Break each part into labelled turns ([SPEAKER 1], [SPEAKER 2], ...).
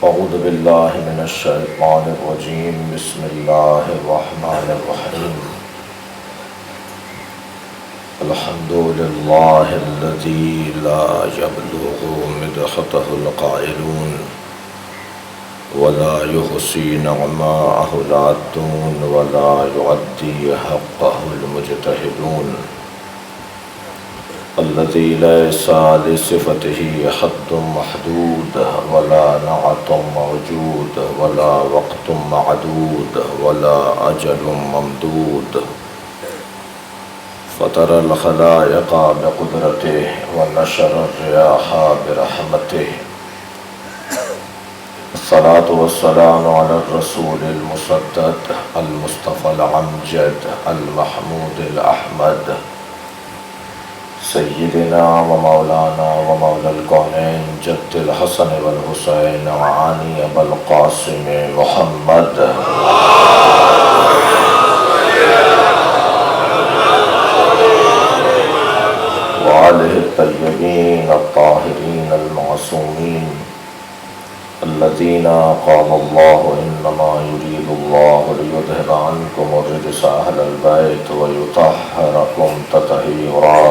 [SPEAKER 1] اعوذ باللہ من الشیطان الرجیم بسم اللہ الرحمن الرحیم الحمد للہ الذی لا یبلغ مدحتہ القائلون ولا يحصي نعماءه العادون ولا يعدي حقه المجتهدون الذي ليس لصفته حد محدود ولا نعت موجود ولا وقت معدود ولا أجل ممدود فطر الخلائق بقدرته ونشر الرياح برحمته الصلاة والسلام على الرسول المسدد المصطفى العمجد المحمود الأحمد سيدنا ومولانا ومولى الكونين جد الحسن والحسين وعاني أبا القاسم محمد وآله الطيبين الطاهرين المعصومين الذين قال الله إنما يريد الله ليذهب عنكم الرجس أهل البيت ويطهركم تطهيرا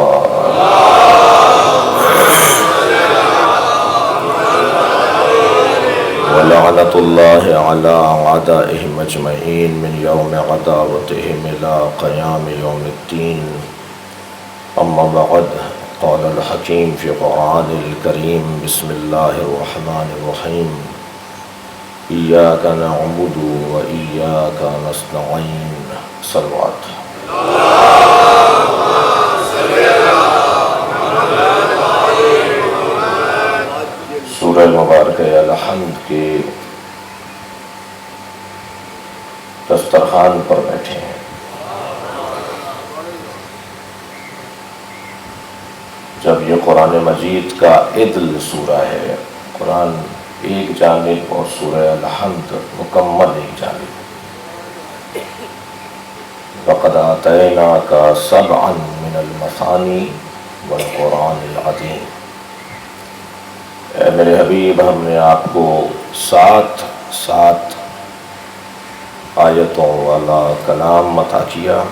[SPEAKER 1] ولعنة الله على أعدائهم أجمعين من يوم عداوتهم إلى قيام يوم الدين أما بعد قال الحكيم في قرآن الكريم بسم الله الرحمن الرحيم إياك نعبد وإياك نستعين صلوات سورہ مبارکہ الحمد کے دسترخوان پر بیٹھے ہیں۔ جب یہ قرآن مجید کا عدل سورہ ہے، قرآن ایک جانب اور سورہ الحمد مکمل ایک جانب، وَقَدْ آتَيْنَاكَ سَبْعًا مِنَ الْمَثَانِي وَالْقُرْآنِ الْعَظِيمِ۔ اے میرے حبیب، ہم نے آپ کو سات آیتوں والا کلام عطا کیا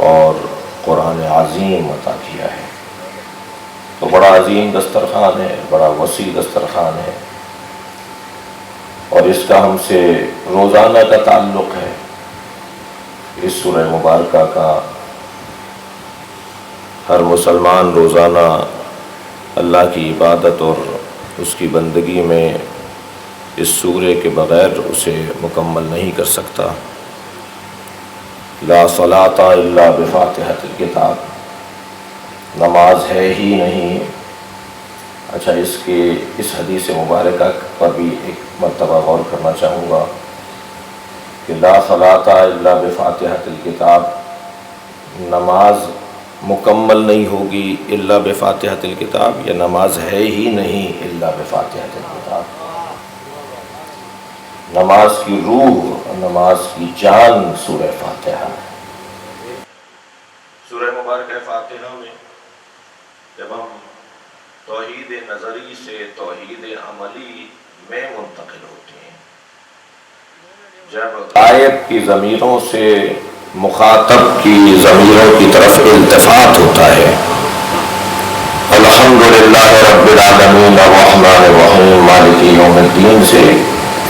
[SPEAKER 1] اور قرآن عظیم عطا کیا ہے۔ تو بڑا عظیم دسترخوان ہے، بڑا وسیع دسترخوان ہے، اور اس کا ہم سے روزانہ کا تعلق ہے۔ اس سورہ مبارکہ کا ہر مسلمان روزانہ اللہ کی عبادت اور اس کی بندگی میں اس سورے کے بغیر اسے مکمل نہیں کر سکتا۔ لا صلاۃ الا بفاتحۃ الکتاب، نماز ہے ہی نہیں۔ اچھا، اس حدیث مبارکہ پر بھی ایک مرتبہ غور کرنا چاہوں گا کہ لا صلاۃ الا بفاتحۃ الکتاب، نماز مکمل نہیں ہوگی الا بفاتحۃ الکتاب، یا نماز ہے ہی نہیں الا بفاتحۃ الکتاب۔ نماز کی روح، نماز کی جان سورہ فاتحہ ہے۔ سورہ مبارکہ فاتحہ میں جب ہم توحید نظری سے توحید عملی میں منتقل ہوتے ہیں، جب آیت کی ضمیروں سے مخاطب کی ضمیروں کی طرف التفات ہوتا ہے، الحمدللہ رب العالمین الرحمن الرحیم مالک یوم الدین سے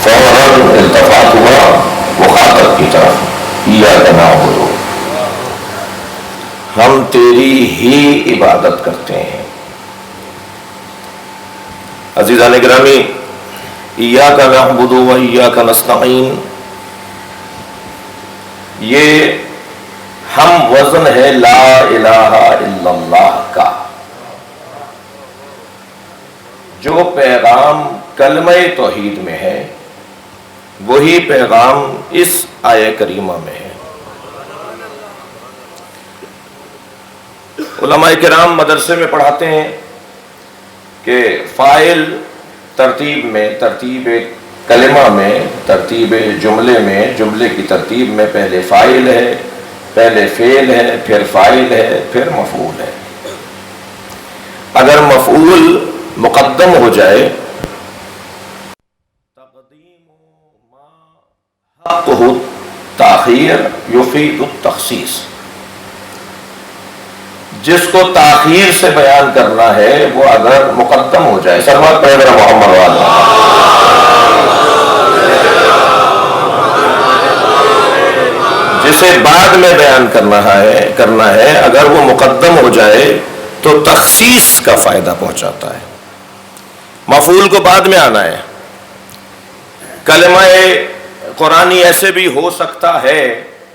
[SPEAKER 1] فوراً التفات ہوا مخاطب کی طرف، ایاک نعبد، ہم تیری ہی عبادت کرتے ہیں۔ عزیزان گرامی، ایاک نعبد و ایاک نستعین، یہ ہم وزن ہے لا الہ الا اللہ کا۔ جو پیغام کلمہ توحید میں ہے وہی پیغام اس آیہ کریمہ میں ہے۔ علماء کرام مدرسے میں پڑھاتے ہیں کہ فاعل ترتیب میں، ترتیب کلمہ میں، ترتیب جملے میں، جملے کی ترتیب میں پہلے فاعل ہے، پہلے فعل ہے، پھر فاعل ہے، پھر مفعول ہے۔ اگر مفعول مقدم ہو جائے تاخیر یفید التخصیص، جس کو تاخیر سے بیان کرنا ہے وہ اگر مقدم ہو جائے، سلوات پڑھیں ذرا محمد والے، جسے بعد میں بیان کرنا ہے اگر وہ مقدم ہو جائے تو تخصیص کا فائدہ پہنچاتا ہے۔ مفعول کو بعد میں آنا ہے۔ کلمہ قرآنی ایسے بھی ہو سکتا ہے،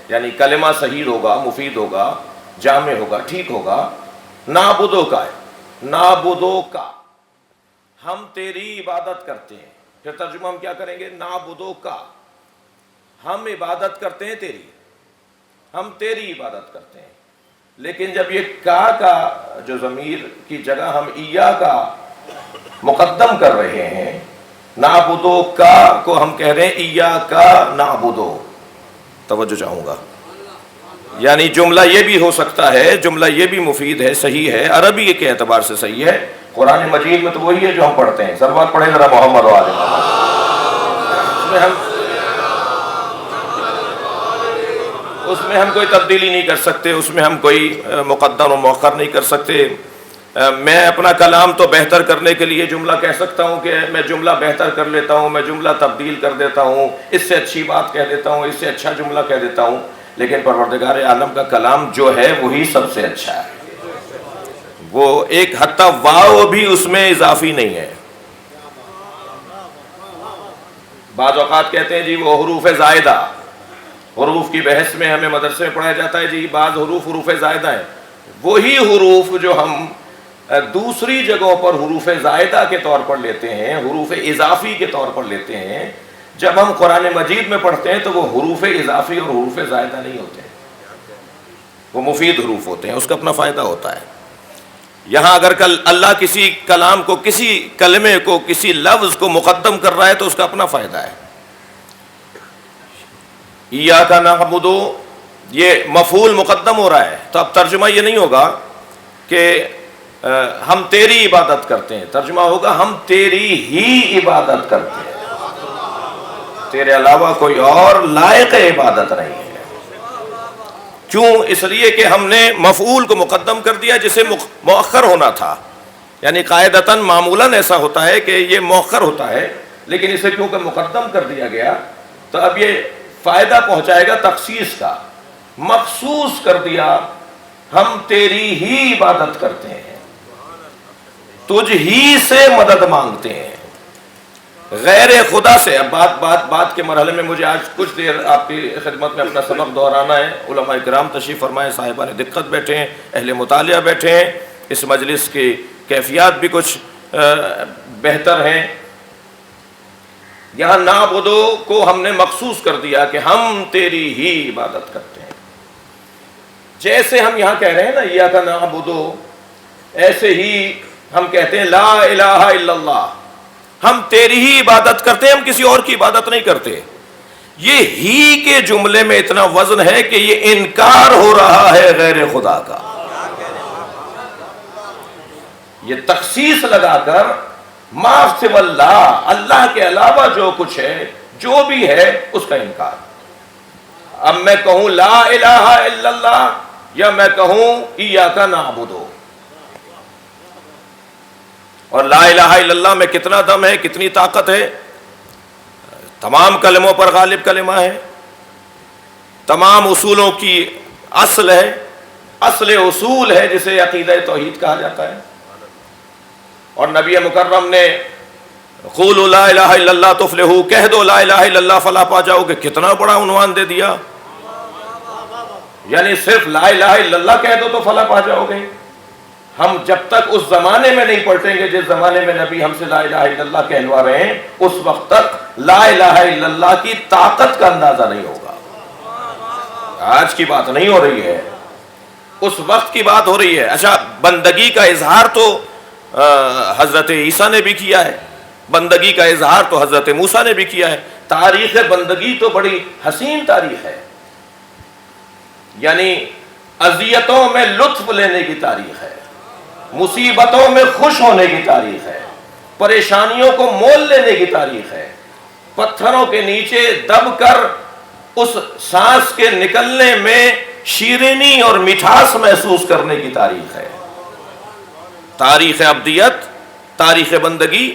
[SPEAKER 1] یعنی کلمہ صحیح ہوگا، مفید ہوگا، جامع ہوگا، ٹھیک ہوگا، نعبدو کا ہے، نعبدو کا، ہم تیری عبادت کرتے ہیں۔ پھر ترجمہ ہم کیا کریں گے؟ نعبدو کا، ہم عبادت کرتے ہیں تیری، ہم تیری عبادت کرتے ہیں۔ لیکن جب یہ کا جو ضمیر کی جگہ ہم ایا کا مقدم کر رہے ہیں، نعبدو کا کو ہم کہہ رہے ہیں ایا کا نعبدو، توجہ چاہوں گا، یعنی جملہ یہ بھی ہو سکتا ہے، جملہ یہ بھی مفید ہے، صحیح ہے، عربی کے اعتبار سے صحیح ہے، قرآن مجید میں تو وہی ہے جو ہم پڑھتے ہیں۔ سلوات پڑھیں ذرا محمد و آل محمد۔ اس میں ہم کوئی تبدیلی نہیں کر سکتے، اس میں ہم کوئی مقدم و مؤخر نہیں کر سکتے۔ میں اپنا کلام تو بہتر کرنے کے لیے جملہ کہہ سکتا ہوں کہ میں جملہ بہتر کر لیتا ہوں، میں جملہ تبدیل کر دیتا ہوں، اس سے اچھی بات کہہ دیتا ہوں، اس سے اچھا جملہ کہہ دیتا ہوں، لیکن پروردگار عالم کا کلام جو ہے وہی سب سے اچھا ہے۔ وہ ایک حتی واو بھی اس میں اضافی نہیں ہے۔ بعض اوقات کہتے ہیں جی وہ حروف زائدہ، حروف کی بحث میں ہمیں مدرسے میں پڑھایا جاتا ہے جی بعض حروف زائدہ ہیں۔ وہی حروف جو ہم دوسری جگہوں پر حروف زائدہ کے طور پر لیتے ہیں، حروف اضافی کے طور پر لیتے ہیں، جب ہم قرآن مجید میں پڑھتے ہیں تو وہ حروف اضافی اور حروف زائدہ نہیں ہوتے ہیں، وہ مفید حروف ہوتے ہیں، اس کا اپنا فائدہ ہوتا ہے۔ یہاں اگر اللہ کسی کلام کو، کسی کلمے کو، کسی لفظ کو مقدم کر رہا ہے تو اس کا اپنا فائدہ ہے۔ ایاک نعبد، یہ مفعول مقدم ہو رہا ہے، تو اب ترجمہ یہ نہیں ہوگا کہ ہم تیری عبادت کرتے ہیں، ترجمہ ہوگا ہم تیری ہی عبادت کرتے ہیں، تیرے علاوہ کوئی اور لائق عبادت نہیں ہے۔ کیوں؟ اس لیے کہ ہم نے مفعول کو مقدم کر دیا جسے مؤخر ہونا تھا، یعنی قاعدتاً معمولاً ایسا ہوتا ہے کہ یہ مؤخر ہوتا ہے، لیکن اسے کیونکہ مقدم کر دیا گیا تو اب یہ فائدہ پہنچائے گا تخصیص کا، مخصوص کر دیا، ہم تیری ہی عبادت کرتے ہیں، تجھ ہی سے مدد مانگتے ہیں، غیر خدا سے۔ اب بات کے مرحلے میں مجھے آج کچھ دیر آپ کی خدمت میں اپنا سبق دہرانا ہے۔ علماء کرام تشریف فرمائے، صاحبان دقت بیٹھے ہیں، اہل مطالعہ بیٹھے ہیں، اس مجلس کی کیفیات بھی کچھ بہتر ہیں۔ یہاں نعبدو کو ہم نے مخصوص کر دیا کہ ہم تیری ہی عبادت کرتے ہیں، جیسے ہم یہاں کہہ رہے ہیں نا ایاک نعبدو، ایسے ہی ہم کہتے ہیں لا الہ الا اللہ، ہم تیری ہی عبادت کرتے ہیں، ہم کسی اور کی عبادت نہیں کرتے۔ یہ ہی کے جملے میں اتنا وزن ہے کہ یہ انکار ہو رہا ہے غیر خدا کا، یہ تخصیص لگا کر ما سوی اللہ، اللہ کے علاوہ جو کچھ ہے، جو بھی ہے، اس کا انکار۔ اب میں کہوں لا الہ الا اللہ یا میں کہوں ایاک نعبد، اور لا الہ الا اللہ میں کتنا دم ہے، کتنی طاقت ہے، تمام کلموں پر غالب کلمہ ہے، تمام اصولوں کی اصل ہے، اصل اصول ہے جسے عقیدہ توحید کہا جاتا ہے۔ اور نبی مکرم نے قولوا لا الہ الا اللہ تفلحوا، کہہ دو لا الہ الا اللہ فلاح پا جاؤ گے، کتنا بڑا عنوان دے دیا، یعنی صرف لا الہ الا اللہ کہہ دو تو فلاح پا جاؤ گے۔ ہم جب تک اس زمانے میں نہیں پلٹیں گے جس زمانے میں نبی ہم سے لا الہ الا اللہ کہلوا رہے ہیں، اس وقت تک لا الہ الا اللہ کی طاقت کا اندازہ نہیں ہوگا۔ آج کی بات نہیں ہو رہی ہے، اس وقت کی بات ہو رہی ہے۔ اچھا، بندگی کا اظہار تو حضرت عیسیٰ نے بھی کیا ہے، بندگی کا اظہار تو حضرت موسیٰ نے بھی کیا ہے۔ تاریخ بندگی تو بڑی حسین تاریخ ہے، یعنی اذیتوں میں لطف لینے کی تاریخ ہے، مصیبتوں میں خوش ہونے کی تاریخ ہے، پریشانیوں کو مول لینے کی تاریخ ہے، پتھروں کے نیچے دب کر اس سانس کے نکلنے میں شیرینی اور مٹھاس محسوس کرنے کی تاریخ ہے، تاریخ ابدیت، تاریخ بندگی۔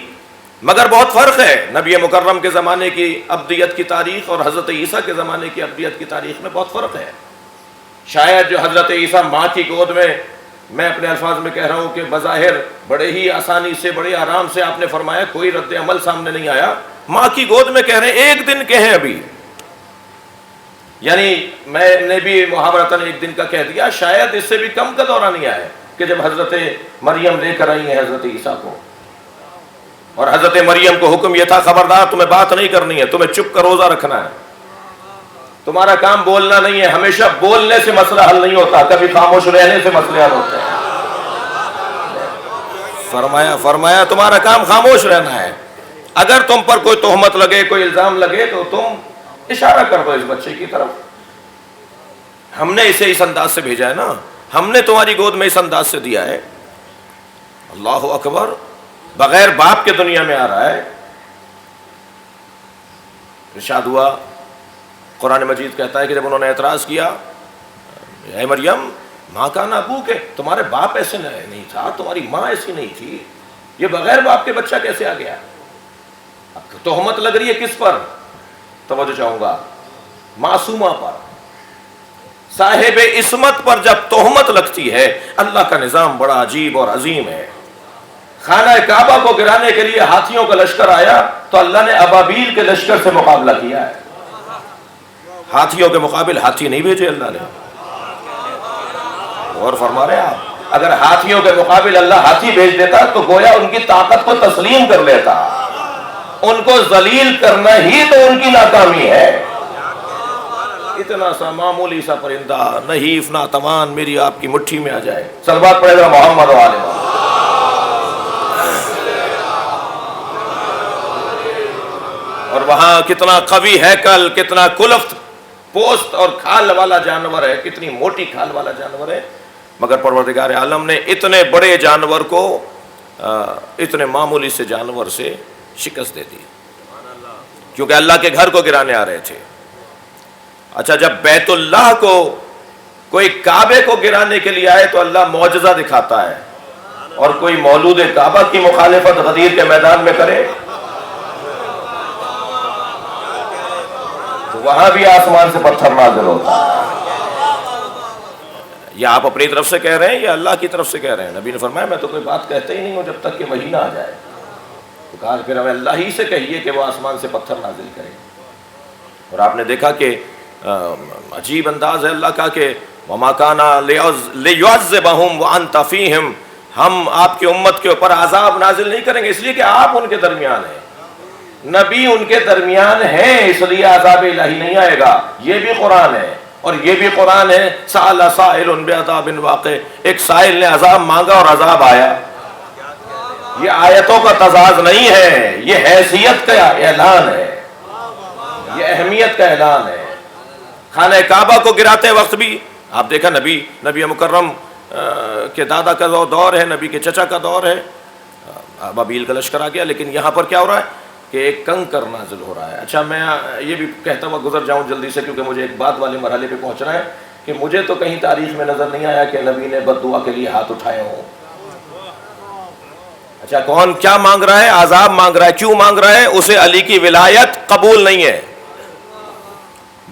[SPEAKER 1] مگر بہت فرق ہے نبی مکرم کے زمانے کی ابدیت کی تاریخ اور حضرت عیسیٰ کے زمانے کی ابدیت کی تاریخ میں بہت فرق ہے۔ شاید جو حضرت عیسیٰ ماں کی گود میں اپنے الفاظ میں کہہ رہا ہوں کہ بظاہر بڑے ہی آسانی سے، بڑے آرام سے آپ نے فرمایا، کوئی رد عمل سامنے نہیں آیا، ماں کی گود میں کہہ رہے ہیں ایک دن کہیں ابھی، یعنی میں نے بھی محاورتاً ایک دن کا کہہ دیا، شاید اس سے بھی کم کا دورہ نہیں آیا کہ جب حضرت مریم لے کر آئی ہیں حضرت عیسیٰ کو، اور حضرت مریم کو حکم یہ تھا خبردار تمہیں بات نہیں کرنی ہے، تمہیں چپ کر روزہ رکھنا ہے، تمہارا کام بولنا نہیں ہے۔ ہمیشہ بولنے سے مسئلہ حل نہیں ہوتا، کبھی خاموش رہنے سے مسئلے حل ہوتے ہیں۔ فرمایا تمہارا کام خاموش رہنا ہے، اگر تم پر کوئی تہمت لگے، کوئی الزام لگے تو تم اشارہ کر دو اس بچے کی طرف، ہم نے اسے اس انداز سے بھیجا ہے نا، ہم نے تمہاری گود میں اس انداز سے دیا ہے۔ اللہ اکبر، بغیر باپ کے دنیا میں آ رہا ہے۔ ارشاد ہوا، قرآن مجید کہتا ہے کہ جب انہوں نے اعتراض کیا، اے مریم ماں کان ابوک، تمہارے باپ ایسے نہیں تھا، تمہاری ماں ایسی نہیں تھی، یہ بغیر باپ کے بچہ کیسے آ گیا؟ اب تہمت لگ رہی ہے کس پر؟ توجہ چاہوں گا، معصومہ پر، صاحب عصمت پر جب تہمت لگتی ہے۔ اللہ کا نظام بڑا عجیب اور عظیم ہے۔ خانہ کعبہ کو گرانے کے لیے ہاتھیوں کا لشکر آیا تو اللہ نے ابابیل کے لشکر سے مقابلہ کیا ہے۔ ہاتھیوں کے مقابل ہاتھی نہیں بھیجے اللہ نے، اور فرما رہے ہیں آپ، اگر ہاتھیوں کے مقابل اللہ ہاتھی بھیج دیتا تو گویا ان کی طاقت کو تسلیم کر لیتا، ان کو ذلیل کرنا ہی تو ان کی ناکامی ہے۔ اتنا سا معمولی سا پرندہ، نحیف ناتوان، میری آپ کی مٹھی میں آ جائے۔ صلوات پڑھے گا محمد و آل محمد۔ اور وہاں کتنا قوی ہیکل، کتنا کلفت پوست اور کھال والا جانور ہے، کتنی موٹی کھال والا جانور ہے، مگر پروردگار عالم نے اتنے بڑے جانور کو اتنے معمولی سے جانور سے شکست دے دی، کیونکہ اللہ کے گھر کو گرانے آ رہے تھے۔ اچھا، جب بیت اللہ کو، کوئی کعبے کو گرانے کے لیے آئے تو اللہ معجزہ دکھاتا ہے، اور کوئی مولود کعبہ کی مخالفت غدیر کے میدان میں کرے تو وہاں بھی آسمان سے پتھر نازل ہوتا ہے۔ یہ آپ اپنی طرف سے کہہ رہے ہیں یا اللہ کی طرف سے کہہ رہے ہیں؟ نبی نے فرمایا میں تو کوئی بات کہتا ہی نہیں ہوں جب تک کہ وحی نہ آ جائے۔ تو کہا پھر ہمیں اللہ ہی سے کہیے کہ وہ آسمان سے پتھر نازل کرے۔ اور آپ نے دیکھا کہ عجیب انداز ہے اللہ کا کہ وَمَا كَانَ لِيُعَذِّبَهُمْ وَأَنْتَ فِيهِمْ، ہم آپ کی امت کے اوپر عذاب نازل نہیں کریں گے اس لیے کہ آپ ان کے درمیان ہیں، نبی ان کے درمیان ہیں، اس لیے عذاب الہی نہیں آئے گا۔ یہ بھی قرآن ہے، اور یہ بھی قرآن ہے، سأل سائل بعذاب واقع، ایک سائل نے عذاب مانگا اور عذاب آیا۔ یہ آیتوں کا تضاد نہیں ہے، یہ حیثیت کا اعلان ہے، یہ اہمیت کا اعلان ہے۔ خانہ کعبہ کو گراتے وقت بھی آپ دیکھا نبی مکرم کے دادا کا دور ہے، نبی کے چچا کا دور ہے، ابابیل کا لشکر آ گیا، لیکن یہاں پر کیا ہو رہا ہے کہ ایک کنکر نازل ہو رہا ہے۔ اچھا، میں یہ بھی کہتا ہوا گزر جاؤں جلدی سے، کیونکہ مجھے ایک بات والے مرحلے پہ پہنچنا ہے کہ مجھے تو کہیں تاریخ میں نظر نہیں آیا کہ نبی نے بد دعا کے لیے ہاتھ اٹھائے ہوں۔ اچھا، کون کیا مانگ رہا ہے؟ عذاب مانگ رہا ہے۔ کیوں مانگ رہا ہے؟ اسے علی کی ولایت قبول نہیں ہے۔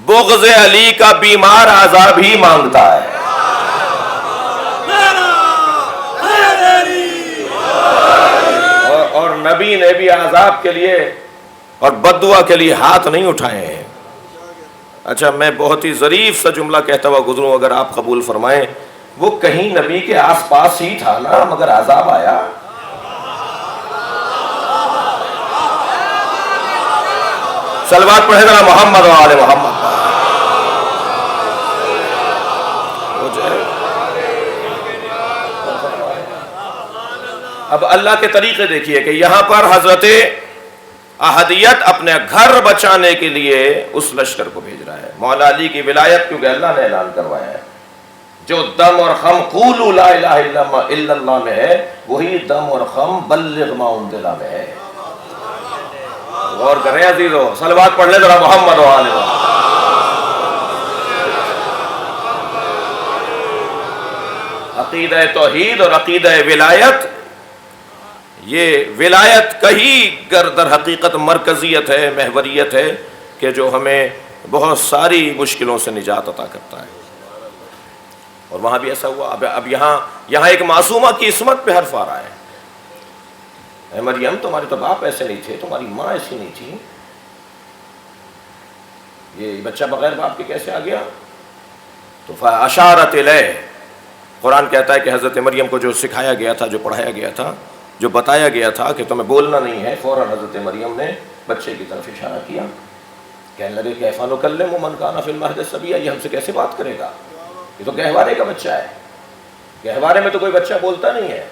[SPEAKER 1] بغض علی کا بیمار عذاب ہی مانگتا ہے۔ اور نبی نے بھی عذاب کے لیے اور بد دعا کے لیے ہاتھ نہیں اٹھائے ہیں۔ اچھا، میں بہت ہی ظریف سا جملہ کہتا ہوا گزروں، اگر آپ قبول فرمائیں، وہ کہیں نبی کے آس پاس ہی تھا نا، مگر عذاب آیا۔ صلوات پڑھے ذرا محمد و آل محمد۔ اب اللہ کے طریقے دیکھیے کہ یہاں پر حضرت احدیت اپنے گھر بچانے کے لیے اس لشکر کو بھیج رہا ہے۔ مولا علی کی ولایت کیونکہ اللہ نے اعلان کروایا ہے، جو دم اور خم قولوا لا الہ الا اللہ میں ہے، وہی دم اور خم بلغ ما انزل میں ہے۔ غور کریں عزیزو، صلوات پڑھ لیں ذرا محمد و آل محمد۔ عقیدہ توحید اور عقیدہ ولایت، یہ ولایت کا ہی در حقیقت مرکزیت ہے، محوریت ہے کہ جو ہمیں بہت ساری مشکلوں سے نجات عطا کرتا ہے۔ اور وہاں بھی ایسا ہوا، اب یہاں ایک معصومہ کی عصمت پہ حرف آ رہا ہے۔ اے مریم، تمہارے تو باپ ایسے نہیں تھے، تمہاری ماں ایسی نہیں تھی، یہ بچہ بغیر باپ کے کیسے آ گیا؟ تو فاشارت الیہ، قرآن کہتا ہے کہ حضرت مریم کو جو سکھایا گیا تھا، جو پڑھایا گیا تھا، جو بتایا گیا تھا کہ تمہیں بولنا نہیں ہے، فوراً حضرت مریم نے بچے کی طرف اشارہ کیا، کہنے لگے کیف نکلم من کان فی المہد صبیا، یہ ہم سے کیسے بات کرے گا، یہ تو گہوارے کا بچہ ہے، گہوارے میں تو کوئی بچہ بولتا نہیں ہے۔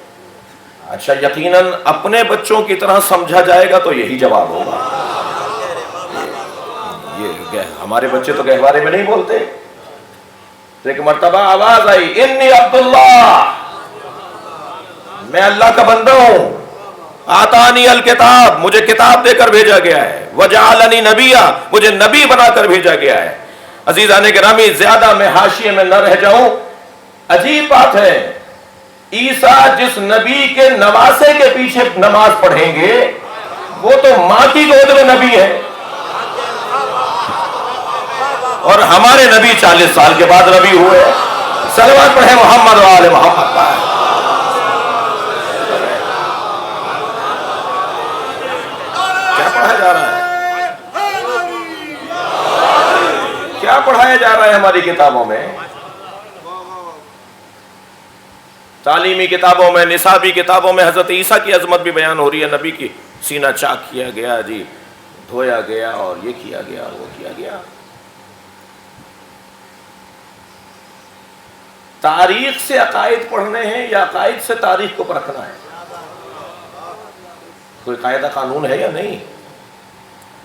[SPEAKER 1] اچھا، یقیناً اپنے بچوں کی طرح سمجھا جائے گا تو یہی جواب ہوگا، یہ ہمارے بچے تو گہوارے میں نہیں بولتے۔ ایک مرتبہ آواز آئی، انی عبداللہ، میں اللہ کا بندہ ہوں، آتانی الکتاب، مجھے کتاب دے کر بھیجا گیا ہے، وجعلنی نبیا، مجھے نبی بنا کر بھیجا گیا ہے۔ عزیزان گرامی، زیادہ میں حاشیے میں نہ رہ جاؤں، عجیب بات ہے، عیسیٰ جس نبی کے نواسے کے پیچھے نماز پڑھیں گے وہ تو ماں کی گود میں نبی ہے، اور ہمارے نبی 40 سال کے بعد نبی ہوئے۔ صلوات پڑھیں محمد و آل محمد پر۔ کیا پڑھایا جا رہا ہے؟ کیا پڑھایا جا رہا ہے ہماری کتابوں میں؟ تعلیمی کتابوں میں، نصابی کتابوں میں حضرت عیسیٰ کی عظمت بھی بیان ہو رہی ہے، نبی کی سینہ چاک کیا گیا جی، دھویا گیا اور یہ کیا گیا اور وہ کیا گیا۔ تاریخ سے عقائد پڑھنے ہیں یا عقائد سے تاریخ کو پرکھنا ہے؟ کوئی قاعدہ قانون ہے یا نہیں؟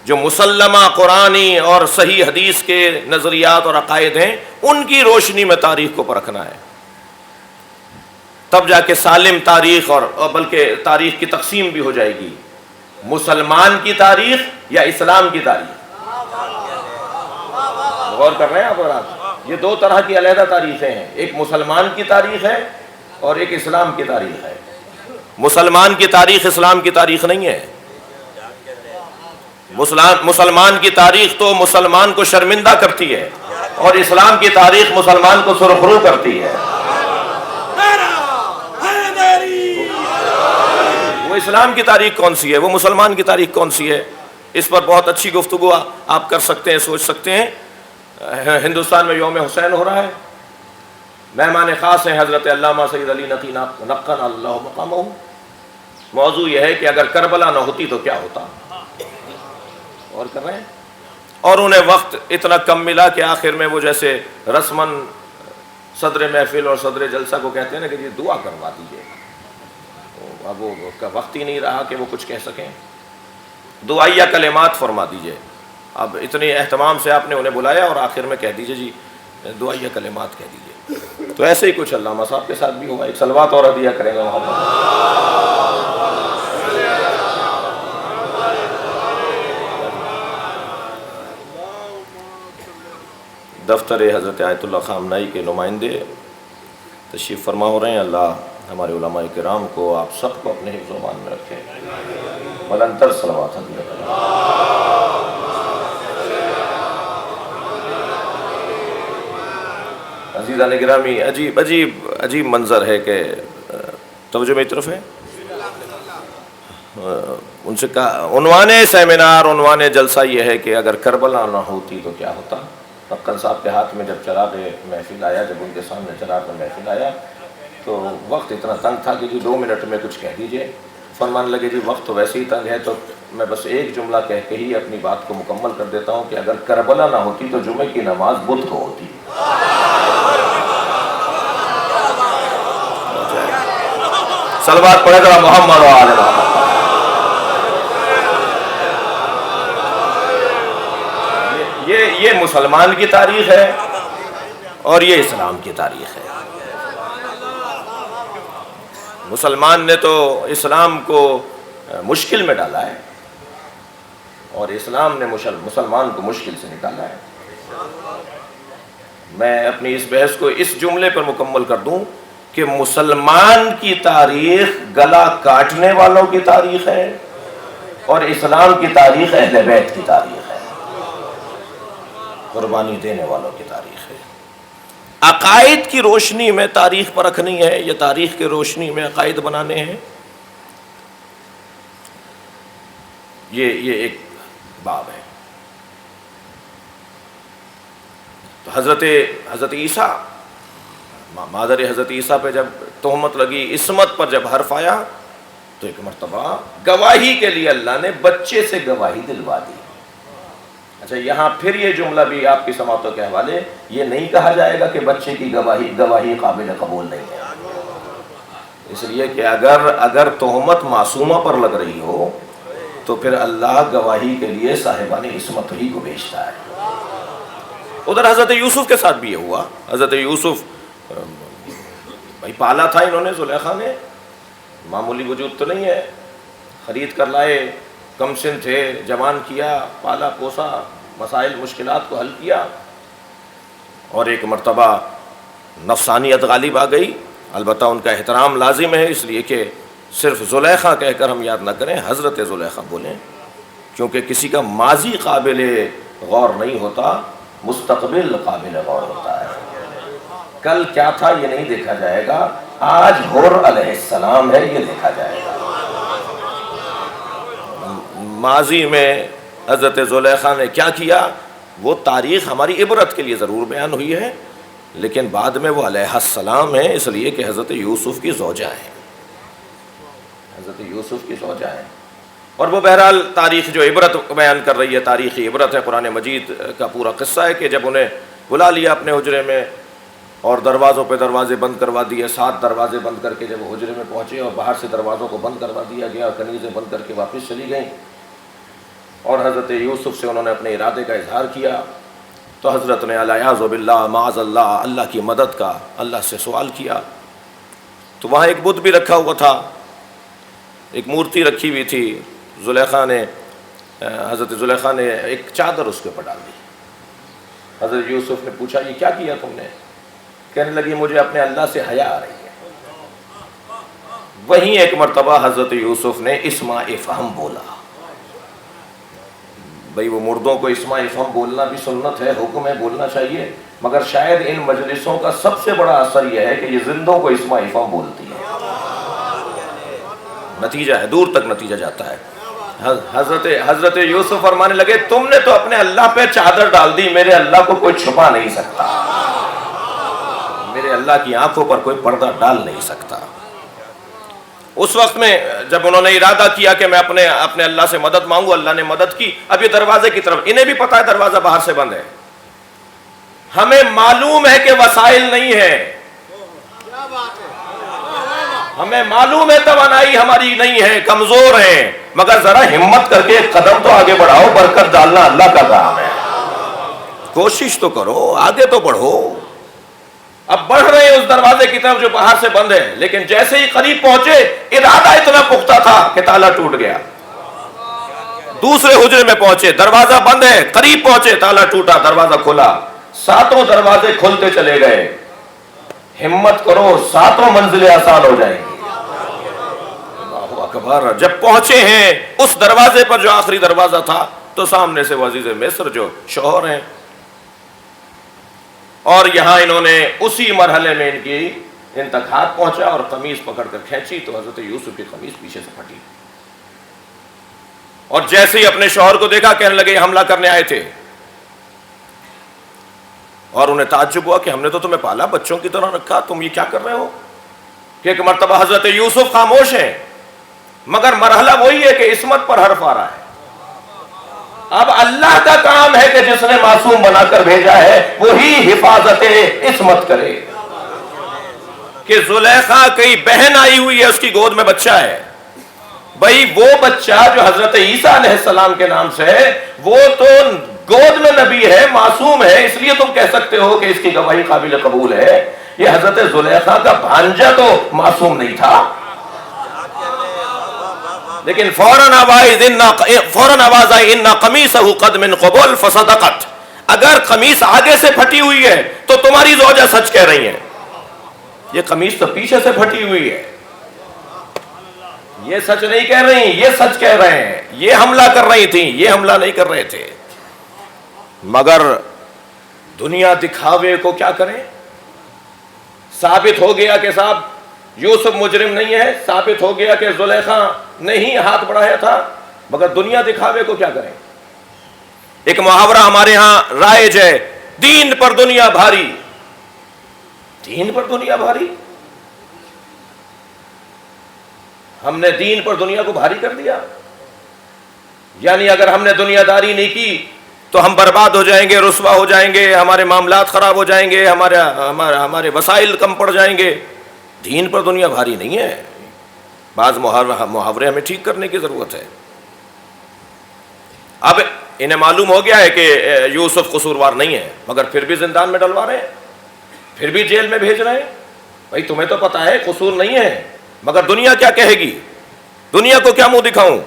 [SPEAKER 1] جو مسلمہ قرآنی اور صحیح حدیث کے نظریات اور عقائد ہیں ان کی روشنی میں تاریخ کو پرکھنا ہے، تب جا کے سالم تاریخ اور بلکہ تاریخ کی تقسیم بھی ہو جائے گی، مسلمان کی تاریخ یا اسلام کی تاریخ۔ غور کر رہے ہیں آپ؟ اور یہ دو طرح کی علیحدہ تاریخیں ہیں، ایک مسلمان کی تاریخ ہے اور ایک اسلام کی تاریخ ہے۔ مسلمان کی تاریخ اسلام کی تاریخ نہیں ہے۔ مسلمان کی تاریخ تو مسلمان کو شرمندہ کرتی ہے اور اسلام کی تاریخ مسلمان کو سرخرو کرتی ہے۔ وہ اسلام کی تاریخ کون سی ہے، وہ مسلمان کی تاریخ کون سی ہے؟ اس پر بہت اچھی گفتگو آپ کر سکتے ہیں، سوچ سکتے ہیں۔ ہندوستان میں یوم حسین ہو رہا ہے، مہمان خاص ہیں حضرت علامہ سید علی نقی نقن اللہ مقامہ۔ موضوع یہ ہے کہ اگر کربلا نہ ہوتی تو کیا ہوتا، اور کر رہے ہیں، اور انہیں وقت اتنا کم ملا کہ آخر میں وہ جیسے رسماً صدر محفل اور صدر جلسہ کو کہتے ہیں نا کہ یہ دعا کروا دیجیے، اب وہ وقت ہی نہیں رہا کہ وہ کچھ کہہ سکیں، دعائیہ کلمات فرما دیجیے۔ اب اتنی اہتمام سے آپ نے انہیں بلایا اور آخر میں کہہ دیجیے جی دعائیہ کلمات کہہ دیجیے۔ تو ایسے ہی کچھ علامہ صاحب کے ساتھ بھی ہوا، ایک صلوات اور ہدیہ کریں گے دفتر حضرت آیت اللہ خامنائی کے نمائندے تشریف فرما ہو رہے ہیں۔ اللہ ہمارے علماء کرام کو، آپ سب کو اپنے حفظ و امان میں رکھے۔ بلندر صلوات ہدیہ کریں۔ عزیزان گرامی، عجیب منظر ہے کہ توجہ میری طرف ہے، ان سے کہا عنوان سیمینار، عنوان جلسہ یہ ہے کہ اگر کربلا نہ ہوتی تو کیا ہوتا۔ مکن صاحب کے ہاتھ میں جب چراغ محفل آیا، جب ان کے سامنے چراغ محفل آیا تو وقت اتنا تنگ تھا کہ جی 2 منٹ میں کچھ کہہ دیجئے۔ فرمانے لگے جی وقت تو ویسے ہی تنگ ہے تو میں بس ایک جملہ کہہ کے ہی اپنی بات کو مکمل کر دیتا ہوں کہ اگر کربلا نہ ہوتی تو جمعے کی نماز بدھ کو ہوتی۔ صلوات پڑھے ذرا محمد و آل محمد۔ یہ مسلمان کی تاریخ ہے اور یہ اسلام کی تاریخ ہے۔ مسلمان نے تو اسلام کو مشکل میں ڈالا ہے اور اسلام نے مسلمان کو مشکل سے نکالا ہے۔ میں اپنی اس بحث کو اس جملے پر مکمل کر دوں کہ مسلمان کی تاریخ گلا کاٹنے والوں کی تاریخ ہے اور اسلام کی تاریخ اہل بیت کی تاریخ ہے، قربانی دینے والوں کی تاریخ ہے۔ عقائد کی روشنی میں تاریخ پرکھنی ہے یا تاریخ کی روشنی میں عقائد بنانے ہیں، یہ ایک باب ہے۔ تو حضرت عیسیٰ، مادر حضرت عیسیٰ پہ جب تہمت لگی، عصمت پر جب حرف آیا تو ایک مرتبہ گواہی کے لیے اللہ نے بچے سے گواہی دلوا دی۔ اچھا، یہاں پھر یہ جملہ بھی آپ کی سماعتوں کے حوالے، یہ نہیں کہا جائے گا کہ بچے کی گواہی قابل قبول نہیں ہے، اس لیے کہ اگر تہمت معصومہ پر لگ رہی ہو تو پھر اللہ گواہی کے لیے صاحبان عصمت ہی کو بھیجتا ہے۔ ادھر حضرت یوسف کے ساتھ بھی یہ ہوا۔ حضرت یوسف بھائی پالا تھا انہوں نے، زلیخا نے، معمولی وجود تو نہیں ہے، خرید کر لائے، کم سن تھے، جوان کیا، پالا پوسا، مسائل مشکلات کو حل کیا، اور ایک مرتبہ نفسانیت غالب آ گئی۔ البتہ ان کا احترام لازم ہے، اس لیے کہ صرف زلیخا کہہ کر ہم یاد نہ کریں، حضرت زلیخا بولیں، کیونکہ کسی کا ماضی قابل غور نہیں ہوتا، مستقبل قابل غور ہوتا ہے۔ کل کیا تھا یہ نہیں دیکھا جائے گا، آج حر علیہ السلام ہے یہ دیکھا جائے گا۔ ماضی میں حضرت زلیخا نے کیا کیا وہ تاریخ ہماری عبرت کے لیے ضرور بیان ہوئی ہے، لیکن بعد میں وہ علیہ السلام ہے، اس لیے کہ حضرت یوسف کی زوجہ ہیں، حضرت یوسف کی زوجہ ہیں۔ اور وہ بہرحال تاریخ جو عبرت بیان کر رہی ہے، تاریخی عبرت ہے، قرآن مجید کا پورا قصہ ہے کہ جب انہیں بلا لیا اپنے حجرے میں اور دروازوں پہ دروازے بند کروا دیے، 7 دروازے بند کر کے جب وہ حجرے میں پہنچے اور باہر سے دروازوں کو بند کروا دیا گیا، کنیزیں بند کر کے واپس چلی گئیں، اور حضرت یوسف سے انہوں نے اپنے ارادے کا اظہار کیا، تو حضرت نے الیاذ باللہ، معاذ اللہ، اللہ کی مدد کا اللہ سے سوال کیا۔ تو وہاں ایک بت بھی رکھا ہوا تھا، ایک مورتی رکھی ہوئی تھی، حضرت زلیخا نے ایک چادر اس کے اوپر ڈال دی۔ حضرت یوسف نے پوچھا یہ کیا کیا تم نے؟ کہنے لگی مجھے اپنے اللہ سے حیا آ رہی ہے۔ وہیں ایک مرتبہ حضرت یوسف نے اسماء فہم بولا۔ بھئی وہ مردوں کو اسماء فہم بولنا بھی سنت ہے، حکم ہے، بولنا چاہیے، مگر شاید ان مجلسوں کا سب سے بڑا اثر یہ ہے کہ یہ زندوں کو اسماء فہم بولتی ہے، نتیجہ ہے، دور تک نتیجہ جاتا ہے۔ حضرت یوسف فرمانے لگے تم نے تو اپنے اللہ پہ چادر ڈال دی، میرے اللہ کو کوئی چھپا نہیں سکتا، میرے اللہ کی آنکھوں پر کوئی پردہ ڈال نہیں سکتا۔ اس وقت میں جب انہوں نے ارادہ کیا کہ میں اپنے اللہ سے مدد مانگوں، اللہ نے مدد کی۔ اب یہ دروازے کی طرف، انہیں بھی پتا ہے دروازہ باہر سے بند ہے، ہمیں معلوم ہے کہ وسائل نہیں ہے، ہمیں معلوم ہے توانائی ہماری نہیں ہے، کمزور ہیں، مگر ذرا ہمت کر کے ایک قدم تو آگے بڑھاؤ، برکت ڈالنا اللہ کا کام ہے، کوشش تو کرو، آگے تو بڑھو۔ اب بڑھ رہے ہیں اس دروازے کی طرف جو باہر سے بند ہے، لیکن جیسے ہی قریب پہنچے، ارادہ اتنا پختہ تھا کہ تالا ٹوٹ گیا۔ دوسرے حجرے میں پہنچے، دروازہ بند ہے، قریب پہنچے، تالا ٹوٹا، دروازہ کھلا، 7 دروازے کھلتے چلے گئے۔ ہمت کرو، 7 منزلیں آسان ہو جائیں گی۔ اللہ اکبر۔ جب پہنچے ہیں اس دروازے پر جو آخری دروازہ تھا، تو سامنے سے وہ عزیز مصر جو شوہر ہیں، اور یہاں انہوں نے اسی مرحلے میں ان تک ہاتھ پہنچا اور قمیص پکڑ کر کھینچی، تو حضرت یوسف کی قمیص پیچھے سے پھٹی، اور جیسے ہی اپنے شوہر کو دیکھا کہنے لگے یہ حملہ کرنے آئے تھے، اور انہیں تعجب ہوا کہ ہم نے تو تمہیں پالا بچوں کی طرح رکھا، تم یہ کیا کر رہے ہو؟ کہ ایک مرتبہ حضرت یوسف خاموش ہیں، مگر مرحلہ وہی ہے کہ عصمت پر حرف آ رہا ہے۔ اب اللہ کا کام ہے کہ جس نے معصوم بنا کر بھیجا ہے وہی حفاظت عصمت کرے۔ کہ زلیخا کئی بہن آئی ہوئی ہے، اس کی گود میں بچہ ہے، بھئی وہ بچہ جو حضرت عیسیٰ علیہ السلام کے نام سے ہے، وہ تو گود میں نبی ہے، معصوم ہے، اس لیے تم کہہ سکتے ہو کہ اس کی گواہی قابل قبول ہے۔ یہ حضرت زلیخا کا بھانجا تو معصوم نہیں تھا، لیکن فوراً آواز آئی اِنَّ قَمِيصَهُ قَدْ مِنْ قُبُلٍ فَصَدَقَتْ، اگر قمیص آگے سے پھٹی ہوئی ہے تو تمہاری زوجہ سچ کہہ رہی ہیں۔ یہ قمیص تو پیچھے سے پھٹی ہوئی ہے، یہ سچ نہیں کہہ رہی، یہ سچ کہہ رہے ہیں، یہ حملہ کر رہی تھیں، یہ حملہ نہیں کر رہے تھے، مگر دنیا دکھاوے کو کیا کریں؟ ثابت ہو گیا کہ صاحب یوسف مجرم نہیں ہے، ثابت ہو گیا کہ زلیخا نے ہی ہاتھ بڑھایا تھا، مگر دنیا دکھاوے کو کیا کریں؟ ایک محاورہ ہمارے ہاں رائج ہے، دین پر دنیا بھاری، دین پر دنیا بھاری، ہم نے دین پر دنیا کو بھاری کر دیا، یعنی اگر ہم نے دنیا داری نہیں کی تو ہم برباد ہو جائیں گے، رسوا ہو جائیں گے، ہمارے معاملات خراب ہو جائیں گے، ہمارے وسائل کم پڑ جائیں گے۔ دین پر دنیا بھاری نہیں ہے، بعض محاورے ہمیں ٹھیک کرنے کی ضرورت ہے۔ اب انہیں معلوم ہو گیا ہے کہ یوسف قصوروار نہیں ہے، مگر پھر بھی زندان میں ڈلوا رہے ہیں، پھر بھی جیل میں بھیج رہے ہیں۔ بھائی تمہیں تو پتا ہے قصور نہیں ہے، مگر دنیا کیا کہے گی؟ دنیا کو کیا منہ دکھاؤں؟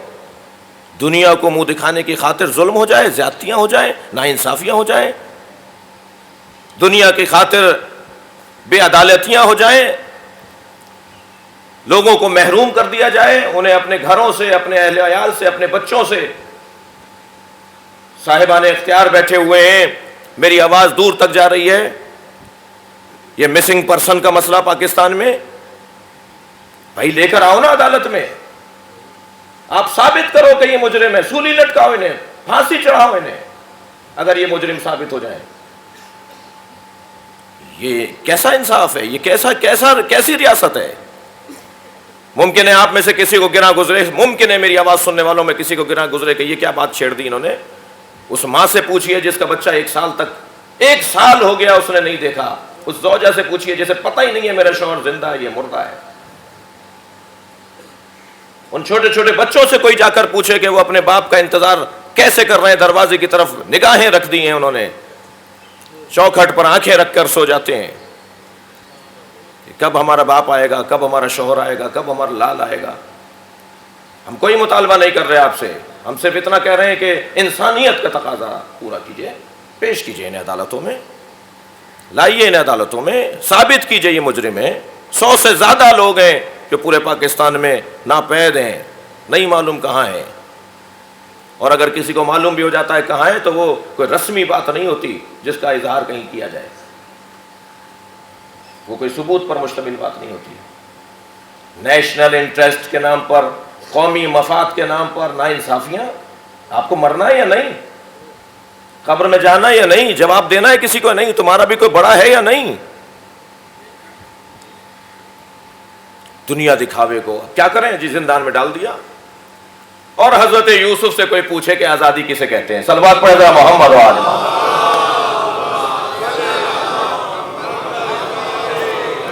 [SPEAKER 1] دنیا کو منہ دکھانے کی خاطر ظلم ہو جائے، زیادتیاں ہو جائیں، ناانصافیاں ہو جائیں، دنیا کی خاطر بے عدالتیاں ہو جائیں، لوگوں کو محروم کر دیا جائے، انہیں اپنے گھروں سے، اپنے اہل عیال سے، اپنے بچوں سے۔ صاحبان اختیار بیٹھے ہوئے ہیں، میری آواز دور تک جا رہی ہے، یہ مسنگ پرسن کا مسئلہ پاکستان میں، بھائی لے کر آؤ نا عدالت میں، آپ ثابت کرو کہ یہ مجرم ہے، سولی لٹکاؤ انہیں، پھانسی چڑھاؤ انہیں اگر یہ مجرم ثابت ہو جائے۔ یہ کیسا انصاف ہے؟ یہ کیسی ریاست ہے؟ ممکن ہے آپ میں سے کسی کو گنا گزرے، ممکن ہے میری آواز سننے والوں میں کسی کو گنا گزرے کہ یہ کیا بات چھیڑ دی انہوں نے۔ اس ماں سے پوچھئے جس کا بچہ 1 سال ہو گیا اس نے نہیں دیکھا، اس زوجہ سے پوچھئے جسے پتہ ہی نہیں ہے میرا شوہر زندہ ہے یہ مردہ ہے۔ ان چھوٹے چھوٹے بچوں سے کوئی جا کر پوچھے کہ وہ اپنے باپ کا انتظار کیسے کر رہے ہیں، دروازے کی طرف نگاہیں رکھ دی ہیں انہوں نے، چوکھٹ پر آنکھیں رکھ کر سو جاتے ہیں کہ کب ہمارا باپ آئے گا، کب ہمارا شوہر آئے گا، کب ہمارا لال آئے گا۔ ہم کوئی مطالبہ نہیں کر رہے آپ سے، ہم صرف اتنا کہہ رہے ہیں کہ انسانیت کا تقاضا پورا کیجئے، پیش کیجئے انہیں عدالتوں میں، لائیے انہیں عدالتوں میں، ثابت کیجئے یہ مجرم ہیں۔ 100 سے زیادہ لوگ ہیں جو پورے پاکستان میں ناپید ہیں، نہیں معلوم کہاں ہیں، اور اگر کسی کو معلوم بھی ہو جاتا ہے کہاں ہے تو وہ کوئی رسمی بات نہیں ہوتی جس کا اظہار کہیں کیا جائے، وہ کوئی ثبوت پر مشتمل بات نہیں ہوتی۔ نیشنل انٹرسٹ کے نام پر، قومی مفاد کے نام پر ناانصافیاں۔ آپ کو مرنا ہے یا نہیں؟ قبر میں جانا ہے یا نہیں؟ جواب دینا ہے کسی کو نہیں؟ تمہارا بھی کوئی بڑا ہے یا نہیں؟ دنیا دکھاوے کو کیا کریں جی، زندان میں ڈال دیا۔ اور حضرت یوسف سے کوئی پوچھے کہ آزادی کسے کہتے ہیں؟ صلوات پڑھے ذرا محمد و آل محمد۔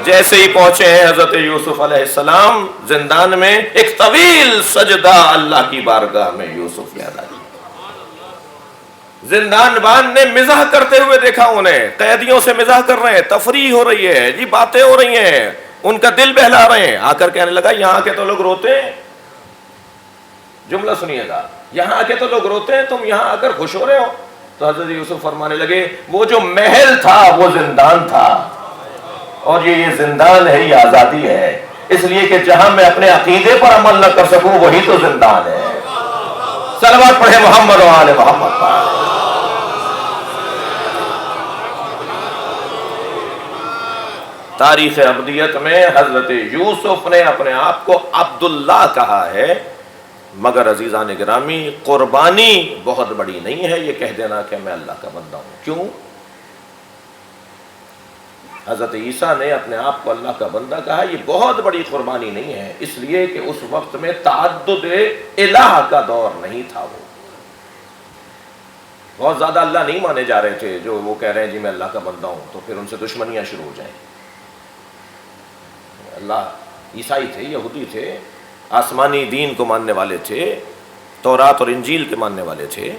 [SPEAKER 1] جیسے ہی پہنچے ہیں حضرت یوسف علیہ السلام زندان میں، ایک طویل سجدہ اللہ کی بارگاہ میں یوسف نے ادا کیا۔ زندان بان نے مزاح کرتے ہوئے دیکھا انہیں، قیدیوں سے مزاح کر رہے ہیں، تفریح ہو رہی ہے جی، باتیں ہو رہی ہیں، ان کا دل بہلا رہے ہیں۔ آ کر کہنے لگا یہاں کے تو لوگ روتے ہیں، جملہ سنیے گا، یہاں کے تو لوگ روتے ہیں، تم یہاں آ کر خوش ہو رہے ہو؟ تو حضرت یوسف فرمانے لگے وہ جو محل تھا وہ زندان تھا، اور یہ زندان ہے، یہ آزادی ہے، اس لیے کہ جہاں میں اپنے عقیدے پر عمل نہ کر سکوں وہی تو زندان ہے۔ صلوات پڑھے محمد و آل محمد پر۔ تاریخ ابدیت میں حضرت یوسف نے اپنے آپ کو عبداللہ کہا ہے، مگر عزیزان گرامی قربانی بہت بڑی نہیں ہے یہ کہہ دینا کہ میں اللہ کا بندہ ہوں۔ کیوں؟ حضرت عیسیٰ نے اپنے آپ کو اللہ کا بندہ کہا، یہ بہت بڑی قربانی نہیں ہے، اس لیے کہ اس وقت میں تعدد الہ کا دور نہیں تھا، وہ بہت زیادہ اللہ نہیں مانے جا رہے تھے جو وہ کہہ رہے ہیں جی میں اللہ کا بندہ ہوں، تو پھر ان سے دشمنیاں شروع ہو جائیں۔ اللہ عیسائی تھے، یہودی تھے، آسمانی دین کو ماننے والے تھے، تورات اور انجیل کے ماننے والے تھے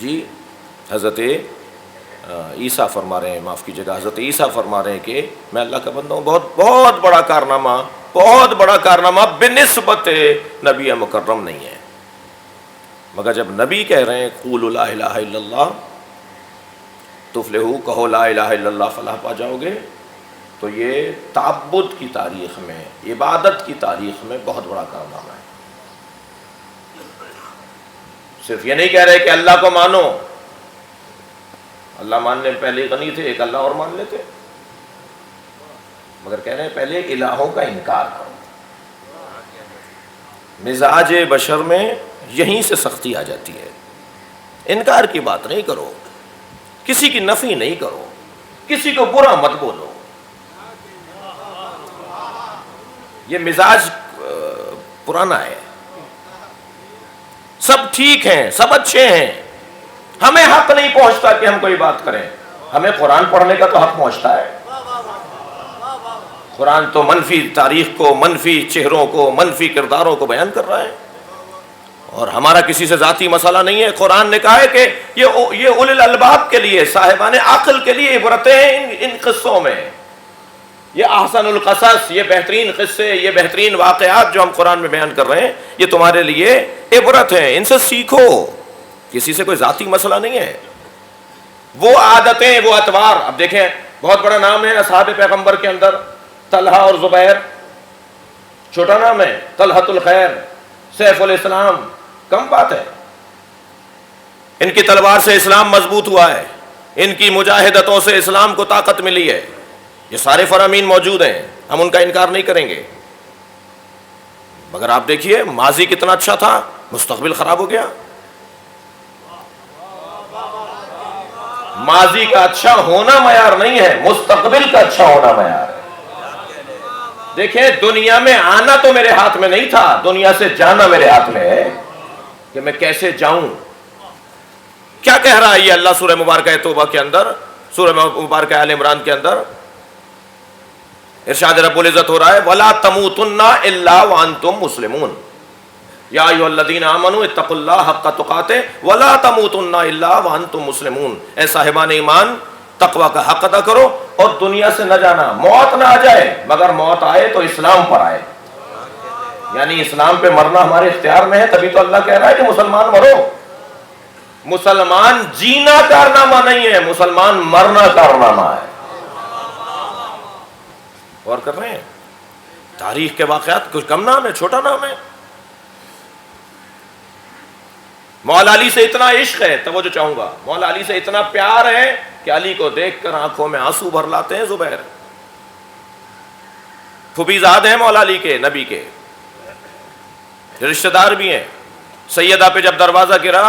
[SPEAKER 1] جی۔ حضرت عیسیٰ فرما رہے ہیں، معاف کیجیے گا، حضرت عیسیٰ فرما رہے ہیں کہ میں اللہ کا بندہ ہوں۔ بہت بڑا کارنامہ، بہت بڑا کارنامہ بنسبت نبی مکرم نہیں ہے، مگر جب نبی کہہ رہے ہیں قولوا لا الہ الا اللہ تفلحوا، کہو لا الہ الا اللہ فلاح پا جاؤ گے، تو تو یہ تعبد کی تاریخ میں، عبادت کی تاریخ میں بہت بڑا کارنامہ ہے۔ صرف یہ نہیں کہہ رہے کہ اللہ کو مانو، اللہ ماننے میں پہلے غنی تھے، ایک اللہ اور مان لیتے، مگر کہہ رہے ہیں پہلے الہوں کا انکار کرو۔ مزاج بشر میں یہیں سے سختی آ جاتی ہے، انکار کی بات نہیں کرو، کسی کی نفی نہیں کرو، کسی کو برا مت بولو۔ یہ مزاج پرانا ہے، سب ٹھیک ہیں، سب اچھے ہیں، ہمیں حق نہیں پہنچتا کہ ہم کوئی بات کریں، ہمیں قرآن پڑھنے کا تو حق پہنچتا ہے۔ قرآن تو منفی تاریخ کو، منفی چہروں کو، منفی کرداروں کو بیان کر رہا ہے، اور ہمارا کسی سے ذاتی مسئلہ نہیں ہے۔ قرآن نے کہا ہے کہ یہ اولی الالباب کے لیے، صاحبان عقل کے لیے عبرتیں ہیں ان قصوں میں، یہ احسن القصص، یہ بہترین قصے، یہ بہترین واقعات جو ہم قرآن میں بیان کر رہے ہیں، یہ تمہارے لیے عبرت ہیں، ان سے سیکھو، کسی سے کوئی ذاتی مسئلہ نہیں ہے۔ وہ عادتیں، وہ اطوار، اب دیکھیں بہت بڑا نام ہے اصحاب پیغمبر کے اندر، طلحہ اور زبیر، چھوٹا نام ہے طلحۃ الخیر، سیف الاسلام، کم بات ہے۔ ان کی تلوار سے اسلام مضبوط ہوا ہے، ان کی مجاہدتوں سے اسلام کو طاقت ملی ہے، یہ سارے فرامین موجود ہیں، ہم ان کا انکار نہیں کریں گے، مگر آپ دیکھیے ماضی کتنا اچھا تھا، مستقبل خراب ہو گیا۔ ماضی کا اچھا ہونا معیار نہیں ہے، مستقبل کا اچھا ہونا معیار ہے۔ دیکھیں دنیا میں آنا تو میرے ہاتھ میں نہیں تھا، دنیا سے جانا میرے ہاتھ میں ہے کہ میں کیسے جاؤں۔ کیا کہہ رہا ہے یہ اللہ سورہ مبارکہ توبہ کے اندر، سورہ مبارکہ آل عمران کے اندر؟ ارشاد رب العزت ہو رہا ہے وَلَا تَمُوتُنَّ إِلَّا وَأَنْتُمْ مُسْلِمُونَ یا ایھا الذین آمنوا اتقوا اللہ حق تقاتہ ولا تموتن الا وانتم مسلمون، اے صاحبان ایمان تقوی کا حق ادا کرو اور دنیا سے نہ جانا، موت نہ آ جائے مگر موت آئے تو اسلام پر آئے، یعنی اسلام پہ مرنا ہمارے اختیار میں ہے، تبھی تو اللہ کہہ رہا ہے کہ مسلمان مرو۔ مسلمان جینا کارنامہ نہیں ہے، مسلمان مرنا کارنامہ ہے۔ غور کر رہے ہیں تاریخ کے واقعات، کچھ کم نام ہے، چھوٹا نام ہے۔ مولا علی سے اتنا عشق ہے، توجہ چاہوں گا، مولا علی سے اتنا پیار ہے کہ علی کو دیکھ کر آنکھوں میں آنسو بھر لاتے ہیں زبیر۔ پھوپھیزاد ہیں مولا علی کے، نبی کے رشتہ دار بھی ہیں۔ سیدہ پہ جب دروازہ گرا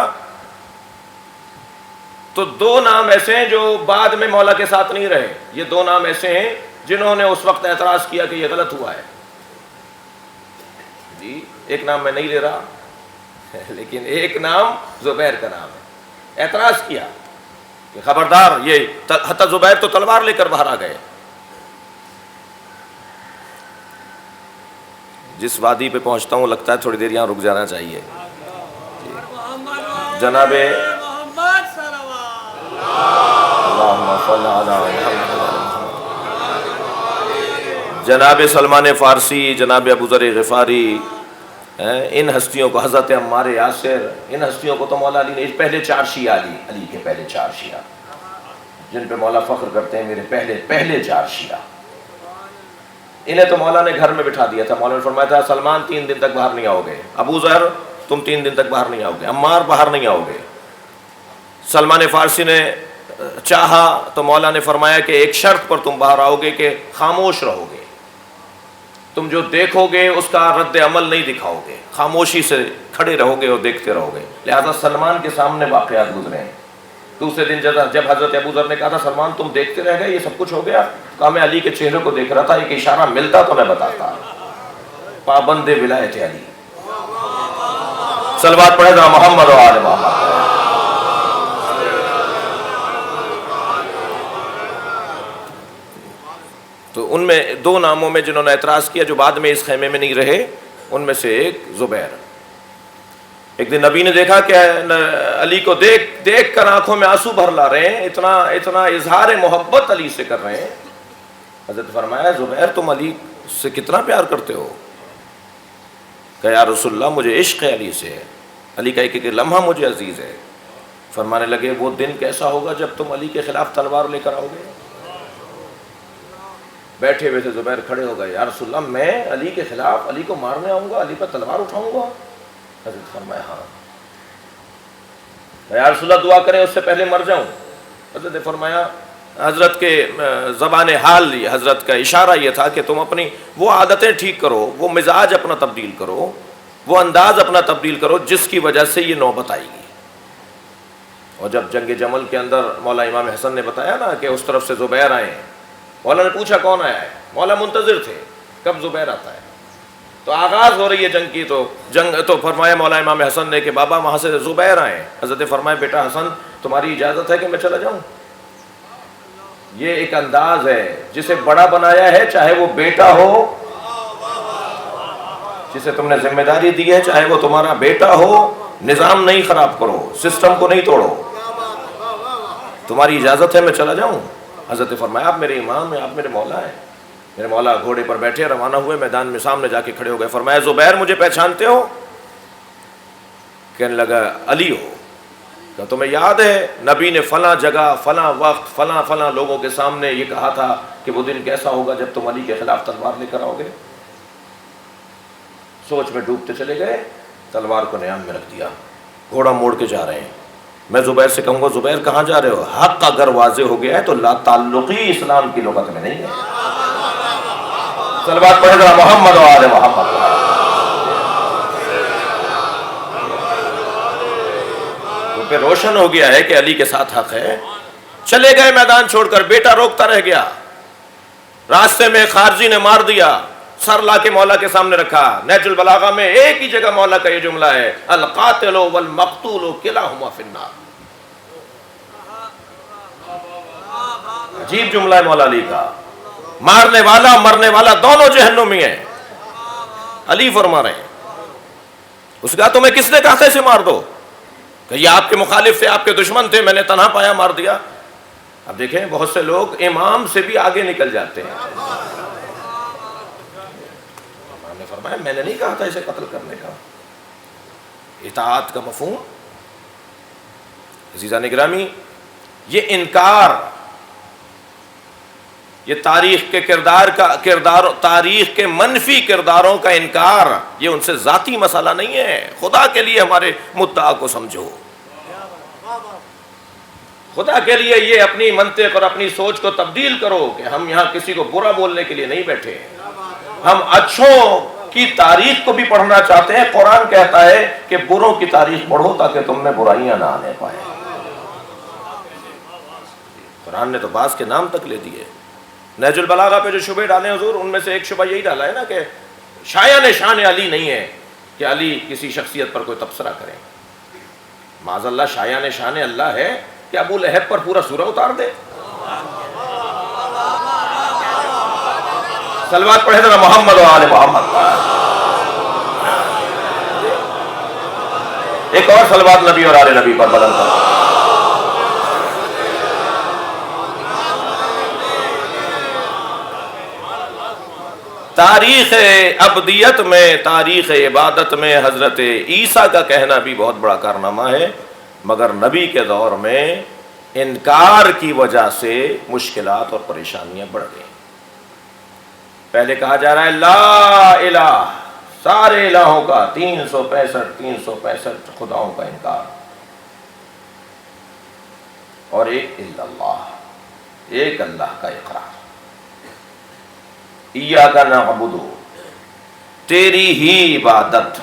[SPEAKER 1] تو دو نام ایسے ہیں جو بعد میں مولا کے ساتھ نہیں رہے، یہ دو نام ایسے ہیں جنہوں نے اس وقت اعتراض کیا کہ یہ غلط ہوا ہے۔ جی ایک نام میں نہیں لے رہا لیکن ایک نام زبیر کا نام ہے، اعتراض کیا کہ خبردار، یہ حتی زبیر تو تلوار لے کر باہر آ گئے۔ جس وادی پہ پہنچتا ہوں لگتا ہے تھوڑی دیر یہاں رک جانا چاہیے۔ جناب جناب سلمان فارسی، جناب ابو ذر غفاری، ان ہستیوں کو، حضرت عمار یاسر، ان ہستیوں کو تو مولا علی نے، پہلے چار شیعہ، علی کے پہلے چار شیعہ جن پہ مولا فخر کرتے ہیں، میرے پہلے چار شیعہ، انہیں تو مولا نے گھر میں بٹھا دیا تھا۔ مولا نے فرمایا تھا سلمان 3 دن تک باہر نہیں آؤ گے، ابو ذر تم 3 دن تک باہر نہیں آؤ گے، عمار باہر نہیں آؤ گے۔ سلمان فارسی نے چاہا تو مولا نے فرمایا کہ ایک شرط پر تم باہر آؤ گے کہ خاموش رہو گے، تم جو دیکھو گے اس کا رد عمل نہیں دکھاؤ گے، خاموشی سے کھڑے رہو گے اور دیکھتے رہو گے۔ لہذا سلمان کے سامنے واقعات گزرے ہیں۔ دوسرے دن جب حضرت ابو ذر نے کہا تھا سلمان تم دیکھتے رہ گئے، یہ سب کچھ ہو گیا، کہا میں علی کے چہرے کو دیکھ رہا تھا، ایک اشارہ ملتا تو میں بتاتا۔ پابند ولایت علی، صلوات پڑھے گا محمد و آل محمد۔ تو ان میں دو ناموں میں جنہوں نے اعتراض کیا، جو بعد میں اس خیمے میں نہیں رہے، ان میں سے ایک زبیر۔ ایک دن نبی نے دیکھا کہ علی کو دیکھ کر آنکھوں میں آنسو بھر لا رہے ہیں، اتنا اظہار محبت علی سے کر رہے ہیں۔ حضرت فرمایا زبیر تم علی سے کتنا پیار کرتے ہو؟ کہ یا رسول اللہ مجھے عشق ہے علی سے، علی کا ایک ایک لمحہ مجھے عزیز ہے۔ فرمانے لگے وہ دن کیسا ہوگا جب تم علی کے خلاف تلوار لے کر آؤ گے؟ بیٹھے ہوئے تھے زبیر کھڑے ہو گئے، یا رسول اللہ میں علی کے خلاف علی کو مارنے آؤں گا، علی پر تلوار اٹھاؤں گا؟ حضرت فرمایا ہاں۔ یا رسول اللہ دعا کریں اس سے پہلے مر جاؤں؟ حضرت نے فرمایا، حضرت کے زبان حال حضرت کا اشارہ یہ تھا کہ تم اپنی وہ عادتیں ٹھیک کرو، وہ مزاج اپنا تبدیل کرو، وہ انداز اپنا تبدیل کرو جس کی وجہ سے یہ نوبت آئے گی۔ اور جب جنگ جمل کے اندر مولا امام حسن نے بتایا نا کہ اس طرف سے زبیر آئے ہیں، مولا نے پوچھا کون آیا ہے؟ مولا منتظر تھے کب زبیر آتا ہے، تو آغاز ہو رہی ہے جنگ کی، تو فرمایا مولا امام حسن نے کہ بابا وہاں سے زبیر آئے۔ حضرت فرمایا بیٹا حسن تمہاری اجازت ہے کہ میں چلا جاؤں؟ یہ ایک انداز ہے جسے بڑا بنایا ہے، چاہے وہ بیٹا ہو جسے تم نے ذمہ داری دی ہے، چاہے وہ تمہارا بیٹا ہو، نظام نہیں خراب کرو، سسٹم کو نہیں توڑو، تمہاری اجازت ہے میں چلا جاؤں؟ حضرت فرمایا آپ میرے امام ہیں، آپ میرے مولا ہیں۔ میرے مولا گھوڑے پر بیٹھے روانہ ہوئے، میدان میں سامنے جا کے کھڑے ہو گئے۔ فرمایا زبیر مجھے پہچانتے ہو؟ کہنے لگا علی ہو؟ کہ تمہیں یاد ہے نبی نے فلاں جگہ فلاں وقت فلاں فلاں لوگوں کے سامنے یہ کہا تھا کہ وہ دن کیسا ہوگا جب تم علی کے خلاف تلوار لے کر آؤ گے؟ سوچ میں ڈوبتے چلے گئے، تلوار کو نیام میں رکھ دیا، گھوڑا موڑ کے جا رہے ہیں۔ میں زبیر سے کہوں گا زبیر کہاں جا رہے ہو؟ حق اگر واضح ہو گیا ہے تو لا تعلقی اسلام کی لغت میں نہیں ہے۔ صلوات پڑھے ذرا محمد و آل محمد۔ پہ روشن ہو گیا ہے کہ علی کے ساتھ حق ہے۔ چلے گئے میدان چھوڑ کر، بیٹا روکتا رہ گیا، راستے میں خارجی نے مار دیا، سر لا کے مولا کے سامنے رکھا۔ نہج البلاغہ میں ایک ہی جگہ مولا کا یہ جملہ ہے، القاتل والمقتول کلاہما فی النار۔ عجیب جملہ ہے مولا علی کا، مارنے والا مرنے والا دونوں جہنم میں ہیں۔ علی فرما رہے ہیں، اس کا تمہیں کس نے کہا تھا اسے مار دو؟ کہ یہ آپ کے مخالف تھے، آپ کے دشمن تھے، میں نے تنہا پایا مار دیا۔ اب دیکھیں بہت سے لوگ امام سے بھی آگے نکل جاتے ہیں۔ امام نے فرمایا میں نے نہیں کہا تھا اسے قتل کرنے کا۔ اطاعت کا مفہوم عزیزان گرامی، یہ انکار، یہ تاریخ کے تاریخ کے منفی کرداروں کا انکار، یہ ان سے ذاتی مسئلہ نہیں ہے۔ خدا کے لیے ہمارے مدعا کو سمجھو، خدا کے لیے یہ اپنی منطق اور اپنی سوچ کو تبدیل کرو کہ ہم یہاں کسی کو برا بولنے کے لیے نہیں بیٹھے، ہم اچھوں کی تاریخ کو بھی پڑھنا چاہتے ہیں۔ قرآن کہتا ہے کہ بروں کی تاریخ پڑھو تاکہ تم میں برائیاں نہ آنے پائیں۔ قرآن نے تو بعض کے نام تک لے دیے۔ نہج البلاغہ پہ جو شبہ ڈالے حضور، ان میں سے ایک شبہ یہی ڈالا ہے نا کہ شایان شان علی نہیں ہے کہ علی کسی شخصیت پر کوئی تبصرہ کرے۔ معاذ اللہ، شایان شان اللہ ہے کہ ابو لہب پر پورا سورہ اتار دے۔ صلوات پڑھے ذرا محمد و آل محمد۔ ایک اور صلوات نبی اور آل نبی پر بلند کرو۔ تاریخ ابدیت میں، تاریخ عبادت میں حضرت عیسیٰ کا کہنا بھی بہت بڑا کارنامہ ہے، مگر نبی کے دور میں انکار کی وجہ سے مشکلات اور پریشانیاں بڑھ گئیں۔ پہلے کہا جا رہا ہے لا الہ، سارے الہوں کا 365 خداؤں کا انکار، اور ایک الا اللہ، ایک اللہ کا اقرار۔ ایاک نعبد، تیری ہی عبادت۔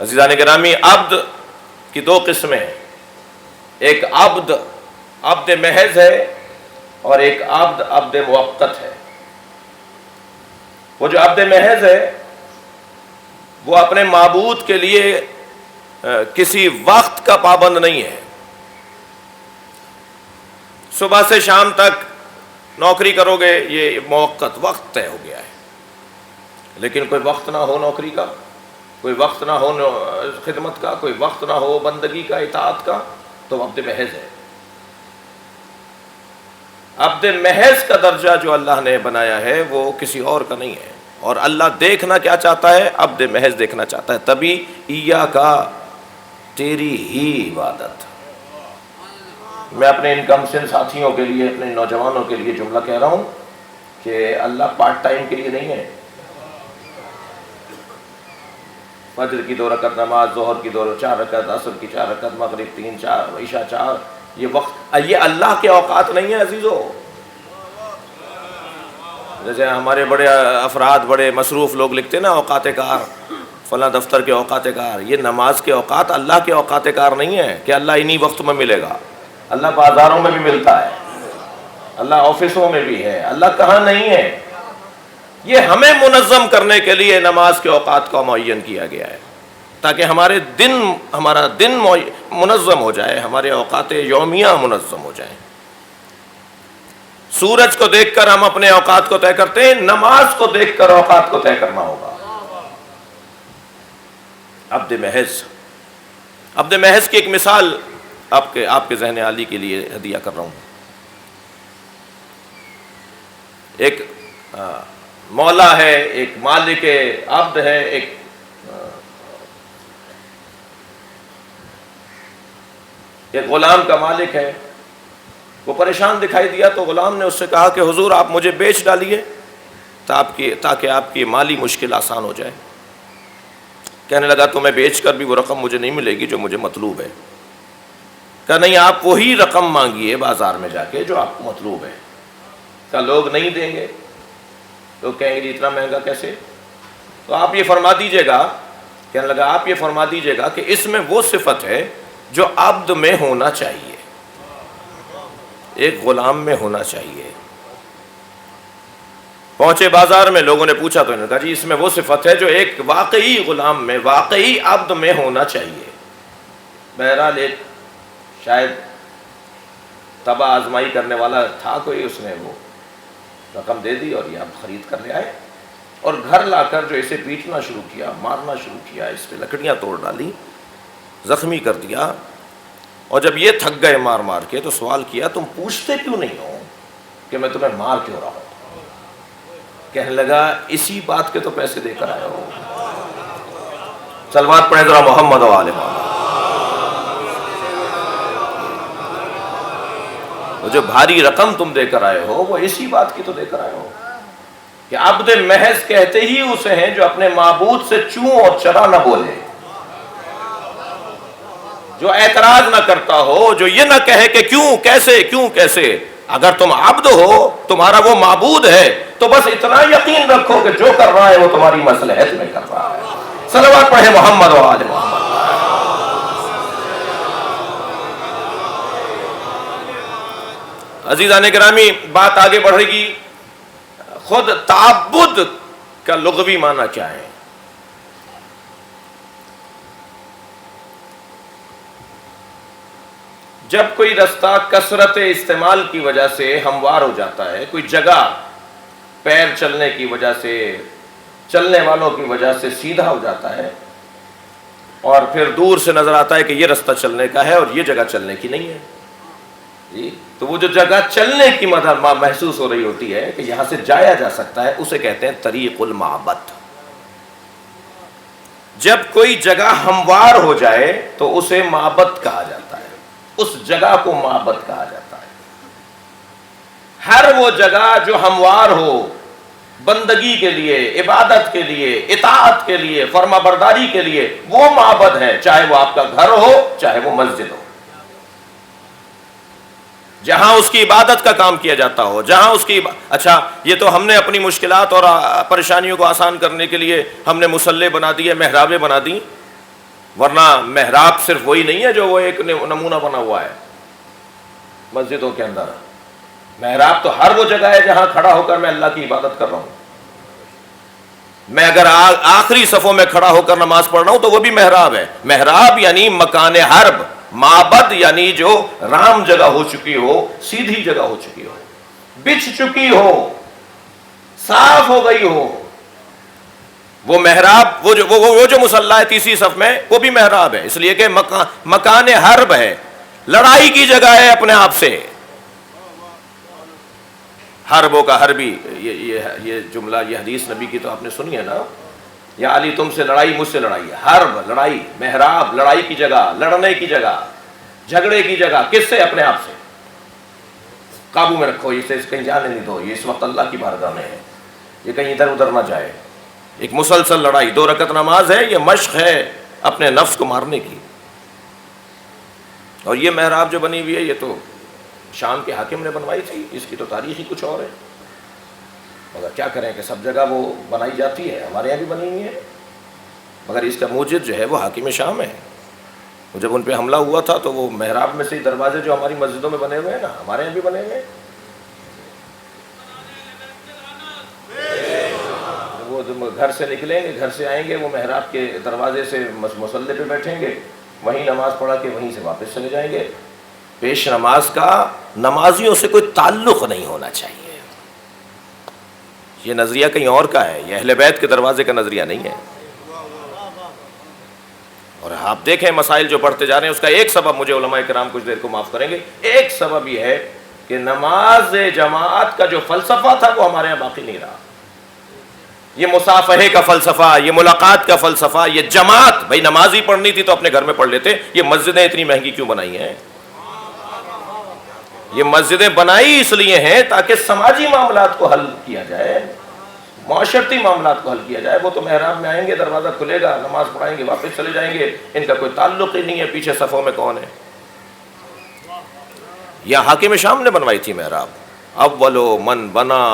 [SPEAKER 1] عزیزان گرامی، عبد کی دو قسمیں ہیں، ایک عبد محض ہے اور ایک عبد موقت ہے۔ وہ جو عبد محض ہے وہ اپنے معبود کے لیے کسی وقت کا پابند نہیں ہے، صبح سے شام تک نوکری کرو گے، یہ موقت وقت طے ہو گیا ہے۔ لیکن کوئی وقت نہ ہو نوکری کا، کوئی وقت نہ ہو خدمت کا، کوئی وقت نہ ہو بندگی کا، اطاعت کا، تو عبد محض ہے۔ عبد محض کا درجہ جو اللہ نے بنایا ہے وہ کسی اور کا نہیں ہے، اور اللہ دیکھنا کیا چاہتا ہے؟ عبد محض دیکھنا چاہتا ہے۔ تبھی ایاک، تیری ہی عبادت۔ میں اپنے ان کم سن ساتھیوں کے لیے، اپنے نوجوانوں کے لیے جملہ کہہ رہا ہوں، کہ اللہ پارٹ ٹائم کے لیے نہیں ہے. فجر کی 2 رکعت نماز، ظہر کی 2، 4 رکعت، عصر کی 4 رکعت، مغرب 3، 4، عشاء 4، یہ وقت، یہ اللہ کے اوقات نہیں ہیں عزیزو. جیسے ہمارے بڑے افراد، بڑے مصروف لوگ لکھتے ہیں نا اوقات کار، فلاں دفتر کے اوقات کار. یہ نماز کے اوقات اللہ کے اوقات کار نہیں ہیں کہ اللہ انہی وقت میں ملے گا. اللہ بازاروں میں بھی ملتا ہے، اللہ آفسوں میں بھی ہے، اللہ کہاں نہیں ہے. یہ ہمیں منظم کرنے کے لیے نماز کے اوقات کو معین کیا گیا ہے تاکہ ہمارا دن منظم ہو جائے، ہمارے اوقات یومیہ منظم ہو جائیں. سورج کو دیکھ کر ہم اپنے اوقات کو طے کرتے ہیں، نماز کو دیکھ کر اوقات کو طے کرنا ہوگا. عبد محض کی ایک مثال آپ کے ذہن عالی کے لیے ہدیہ کر رہا ہوں. ایک مولا ہے، ایک مالک عبد ہے، ایک غلام کا مالک ہے. وہ پریشان دکھائی دیا تو غلام نے اس سے کہا کہ حضور آپ مجھے بیچ ڈالیے تاکہ آپ کی مالی مشکل آسان ہو جائے. کہنے لگا تو میں بیچ کر بھی وہ رقم مجھے نہیں ملے گی جو مجھے مطلوب ہے. کہا نہیں، آپ وہی رقم مانگیے بازار میں جا کے جو آپ کو مطلوب ہے. کہا لوگ نہیں دیں گے، لوگ کہیں گے اتنا مہنگا کیسے؟ تو آپ یہ فرما دیجیے گا، کہنے لگا آپ یہ فرما دیجیے گا کہ اس میں وہ صفت ہے جو عبد میں ہونا چاہیے، ایک غلام میں ہونا چاہیے. پہنچے بازار میں، لوگوں نے پوچھا تو انہوں نے کہا جی اس میں وہ صفت ہے جو ایک واقعی غلام میں، واقعی عبد میں ہونا چاہیے. بہرحال ایک شاید تباہ آزمائی کرنے والا تھا کوئی، اس نے وہ رقم دے دی اور یہ اب خرید کر لے آئے اور گھر لا کر جو اسے پیٹنا شروع کیا، مارنا شروع کیا، اس پہ لکڑیاں توڑ ڈالی، زخمی کر دیا. اور جب یہ تھک گئے مار مار کے تو سوال کیا تم پوچھتے کیوں نہیں ہو کہ میں تمہیں مار کیوں رہا ہوں؟ کہنے لگا اسی بات کے تو پیسے دے کر آئے ہو. صلوات پڑھیں ذرا محمد و آل محمد. وہ جو بھاری رقم تم دے کر آئے ہو وہ اسی بات کی تو دے کر آئے ہو کہ عبد محض کہتے ہی اسے ہیں جو اپنے معبود سے چوں اور چرا نہ بولے، جو اعتراض نہ کرتا ہو، جو یہ نہ کہے کہ کیوں کیسے. اگر تم عبد ہو، تمہارا وہ معبود ہے، تو بس اتنا یقین رکھو کہ جو کر رہا ہے وہ تمہاری مصلحت میں کر رہا ہے. صلوات پڑھیں محمد و آل محمد. عزیزان گرامی، بات آگے بڑھے گی. خود تعبد کا لغوی معنی کیا ہے؟ جب کوئی رستہ کثرت استعمال کی وجہ سے ہموار ہو جاتا ہے، کوئی جگہ پیر چلنے کی وجہ سے، چلنے والوں کی وجہ سے سیدھا ہو جاتا ہے اور پھر دور سے نظر آتا ہے کہ یہ رستہ چلنے کا ہے اور یہ جگہ چلنے کی نہیں ہے جی، تو وہ جو جگہ چلنے کی محسوس ہو رہی ہوتی ہے کہ یہاں سے جایا جا سکتا ہے، اسے کہتے ہیں طریق المعبد. جب کوئی جگہ ہموار ہو جائے تو اسے معبد کہا جاتا ہے، اس جگہ کو معبد کہا جاتا ہے. ہر وہ جگہ جو ہموار ہو بندگی کے لیے، عبادت کے لیے، اطاعت کے لیے، فرما برداری کے لیے، وہ معبد ہے، چاہے وہ آپ کا گھر ہو چاہے وہ مسجد ہو. جہاں اس کی عبادت کا کام کیا جاتا ہو، جہاں اس کی اچھا یہ تو ہم نے اپنی مشکلات اور پریشانیوں کو آسان کرنے کے لیے ہم نے مصلے بنا دیے، محرابیں بنا دی، ورنہ محراب صرف وہی نہیں ہے جو وہ ایک نمونہ بنا ہوا ہے مسجدوں کے اندر. محراب تو ہر وہ جگہ ہے جہاں کھڑا ہو کر میں اللہ کی عبادت کر رہا ہوں. میں اگر آخری صفوں میں کھڑا ہو کر نماز پڑھ رہا ہوں تو وہ بھی محراب ہے. محراب یعنی مکان حرب، معبد یعنی جو رام جگہ ہو چکی ہو، سیدھی جگہ ہو چکی ہو، بچھ چکی ہو، صاف ہو گئی ہو. وہ محراب، وہ جو مصلی ہے تیسری صف میں، وہ بھی محراب ہے، اس لیے کہ مکان حرب ہے، لڑائی کی جگہ ہے اپنے آپ سے. حربوں کا حربی، یہ جملہ، یہ حدیث نبی کی تو آپ نے سنی ہے نا، یا علی تم سے لڑائی مجھ سے لڑائی. حرب لڑائی، محراب لڑائی کی جگہ، لڑنے کی جگہ، جھگڑے کی جگہ. کس سے؟ اپنے آپ سے. قابو میں رکھو، اسے کہیں جانے نہیں دو، یہ اس وقت اللہ کی بارگاہ میں ہے، یہ کہیں ادھر ادھر نہ جائے۔ ایک مسلسل لڑائی، 2 رکعت نماز ہے، یہ مشق ہے اپنے نفس کو مارنے کی۔ اور یہ محراب جو بنی ہوئی ہے، یہ تو شام کے حاکم نے بنوائی تھی، اس کی تو تاریخ ہی کچھ اور ہے، مگر کیا کریں کہ سب جگہ وہ بنائی جاتی ہے، ہمارے یہاں بھی بنی ہوئی ہے، مگر اس کا موجد جو ہے وہ حاکم شام ہے۔ جب ان پہ حملہ ہوا تھا تو وہ محراب میں سے دروازے جو ہماری مسجدوں میں بنے ہوئے ہیں نا، ہمارے یہاں بھی بنے ہوئے ہیں، وہ گھر سے نکلیں گے، گھر سے آئیں گے، وہ محراب کے دروازے سے مصلی پہ بیٹھیں گے، وہیں نماز پڑھا کے وہیں سے واپس چلے جائیں گے۔ پیش نماز کا نمازیوں سے کوئی تعلق نہیں ہونا چاہیے، یہ نظریہ کہیں اور کا ہے، یہ اہل بیت کے دروازے کا نظریہ نہیں ہے۔ اور آپ دیکھیں مسائل جو بڑھتے جا رہے ہیں، اس کا ایک سبب، مجھے علماء کرام کچھ دیر کو معاف کریں گے، ایک سبب یہ ہے کہ نماز جماعت کا جو فلسفہ تھا وہ ہمارے یہاں باقی نہیں رہا۔ یہ مصافحے کا فلسفہ، یہ ملاقات کا فلسفہ، یہ جماعت، بھائی نماز ہی پڑھنی تھی تو اپنے گھر میں پڑھ لیتے، یہ مسجدیں اتنی مہنگی کیوں بنائی ہیں؟ یہ مسجدیں بنائی اس لیے ہیں تاکہ سماجی معاملات کو حل کیا جائے، معاشرتی معاملات کو حل کیا جائے۔ وہ تو محراب میں آئیں گے، دروازہ کھلے گا، نماز پڑھائیں گے، واپس چلے جائیں گے، ان کا کوئی تعلق ہی نہیں ہے پیچھے صفوں میں کون ہے۔ یہ حاکم شام نے بنوائی تھی محراب، اول من بنا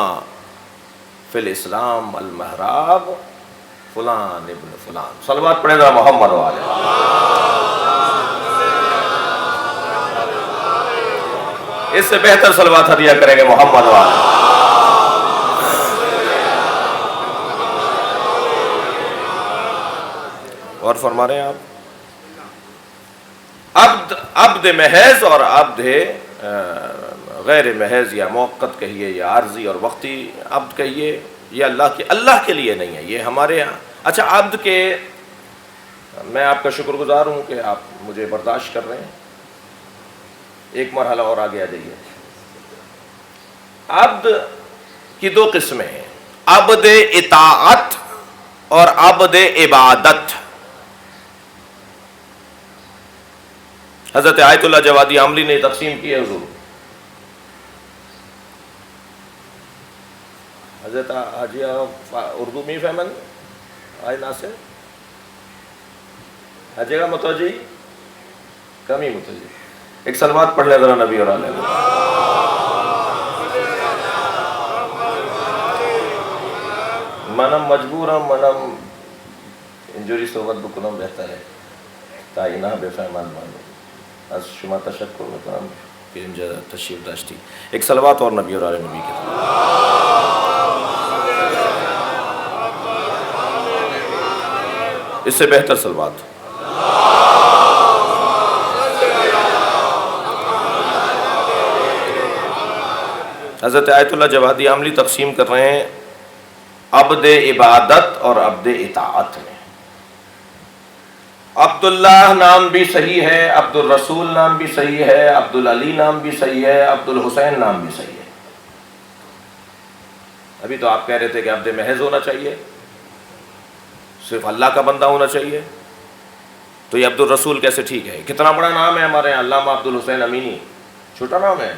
[SPEAKER 1] فی الاسلام المحراب فلان ابن فلان۔ صلوات پڑھیں ذرا محمد والے۔ اس سے بہتر صلوات ہدیہ کریں گے محمد والے۔ اور فرما رہے ہیں آپ عبد محض اور عبد غیر محض، یا موقت کہیے یا عارضی اور وقتی عبد کہیے، یہ اللہ کے لیے نہیں ہے، یہ ہمارے یہاں۔ اچھا، عبد کے، میں آپ کا شکر گزار ہوں کہ آپ مجھے برداشت کر رہے ہیں، ایک مرحلہ اور آگے آ جائیے۔ عبد کی 2 قسمیں ہیں، عبد اطاعت اور عبد عبادت۔ حضرت آیت اللہ جوادی عاملی نے تقسیم کی ہے حضور۔ حضرت حاجی اردو میں فہمن آج ناصر حجے گا متوجہ کمی متوجہ، ایک صلوات پڑھ لے ذرا نبی اور علیہ منم مجبورم منم انجوری صحبت بکنم بہتر ہے تائینہ بے فہمان مانو از شما تشکر میکنم کہ اینجا تشریف داشتی۔ ایک صلوات اور نبی اور علیہ نبی کے اس سے بہتر صلوات۔ حضرت آیت اللہ جوادی عاملی تقسیم کر رہے ہیں عبد عبادت اور عبد اطاعت میں۔ عبداللہ نام بھی صحیح ہے، عبد الرسول نام بھی صحیح ہے، عبد العلی نام بھی صحیح ہے، عبد الحسین نام بھی صحیح ہے۔ ابھی تو آپ کہہ رہے تھے کہ عبد محض ہونا چاہیے، صرف اللہ کا بندہ ہونا چاہیے، تو یہ عبد الرسول کیسے ٹھیک ہے؟ کتنا بڑا نام ہے ہمارے یہاں، علامہ عبد الحسین امینی، چھوٹا نام ہے،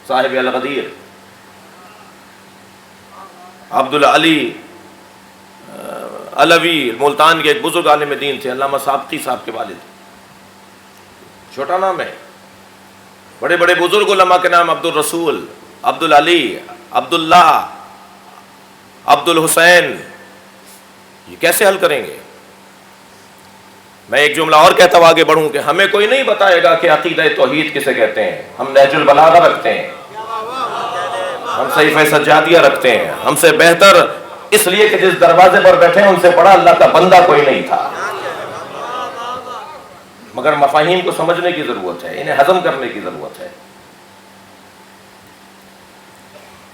[SPEAKER 1] صاحب الغدیر۔ عبد العلی علوی ملتان کے ایک بزرگ عالم دین تھے، علامہ سابقی صاحب کے والد، چھوٹا نام ہے۔ بڑے بڑے بزرگ علماء کے نام عبد الرسول، عبد العلی، عبداللہ، عبد الحسین، یہ کیسے حل کریں گے؟ میں ایک جملہ اور کہتا ہوں آگے بڑھوں کہ ہمیں کوئی نہیں بتائے گا کہ عقیدہ توحید کسے کہتے ہیں۔ ہم نہج البلاغہ رکھتے ہیں، ہم صحیفہ سجادیہ رکھتے ہیں، ہم سے بہتر اس لیے کہ جس دروازے پر بیٹھے ہیں ان سے بڑا اللہ کا بندہ کوئی نہیں تھا، مگر مفاہیم کو سمجھنے کی ضرورت ہے، انہیں ہضم کرنے کی ضرورت ہے۔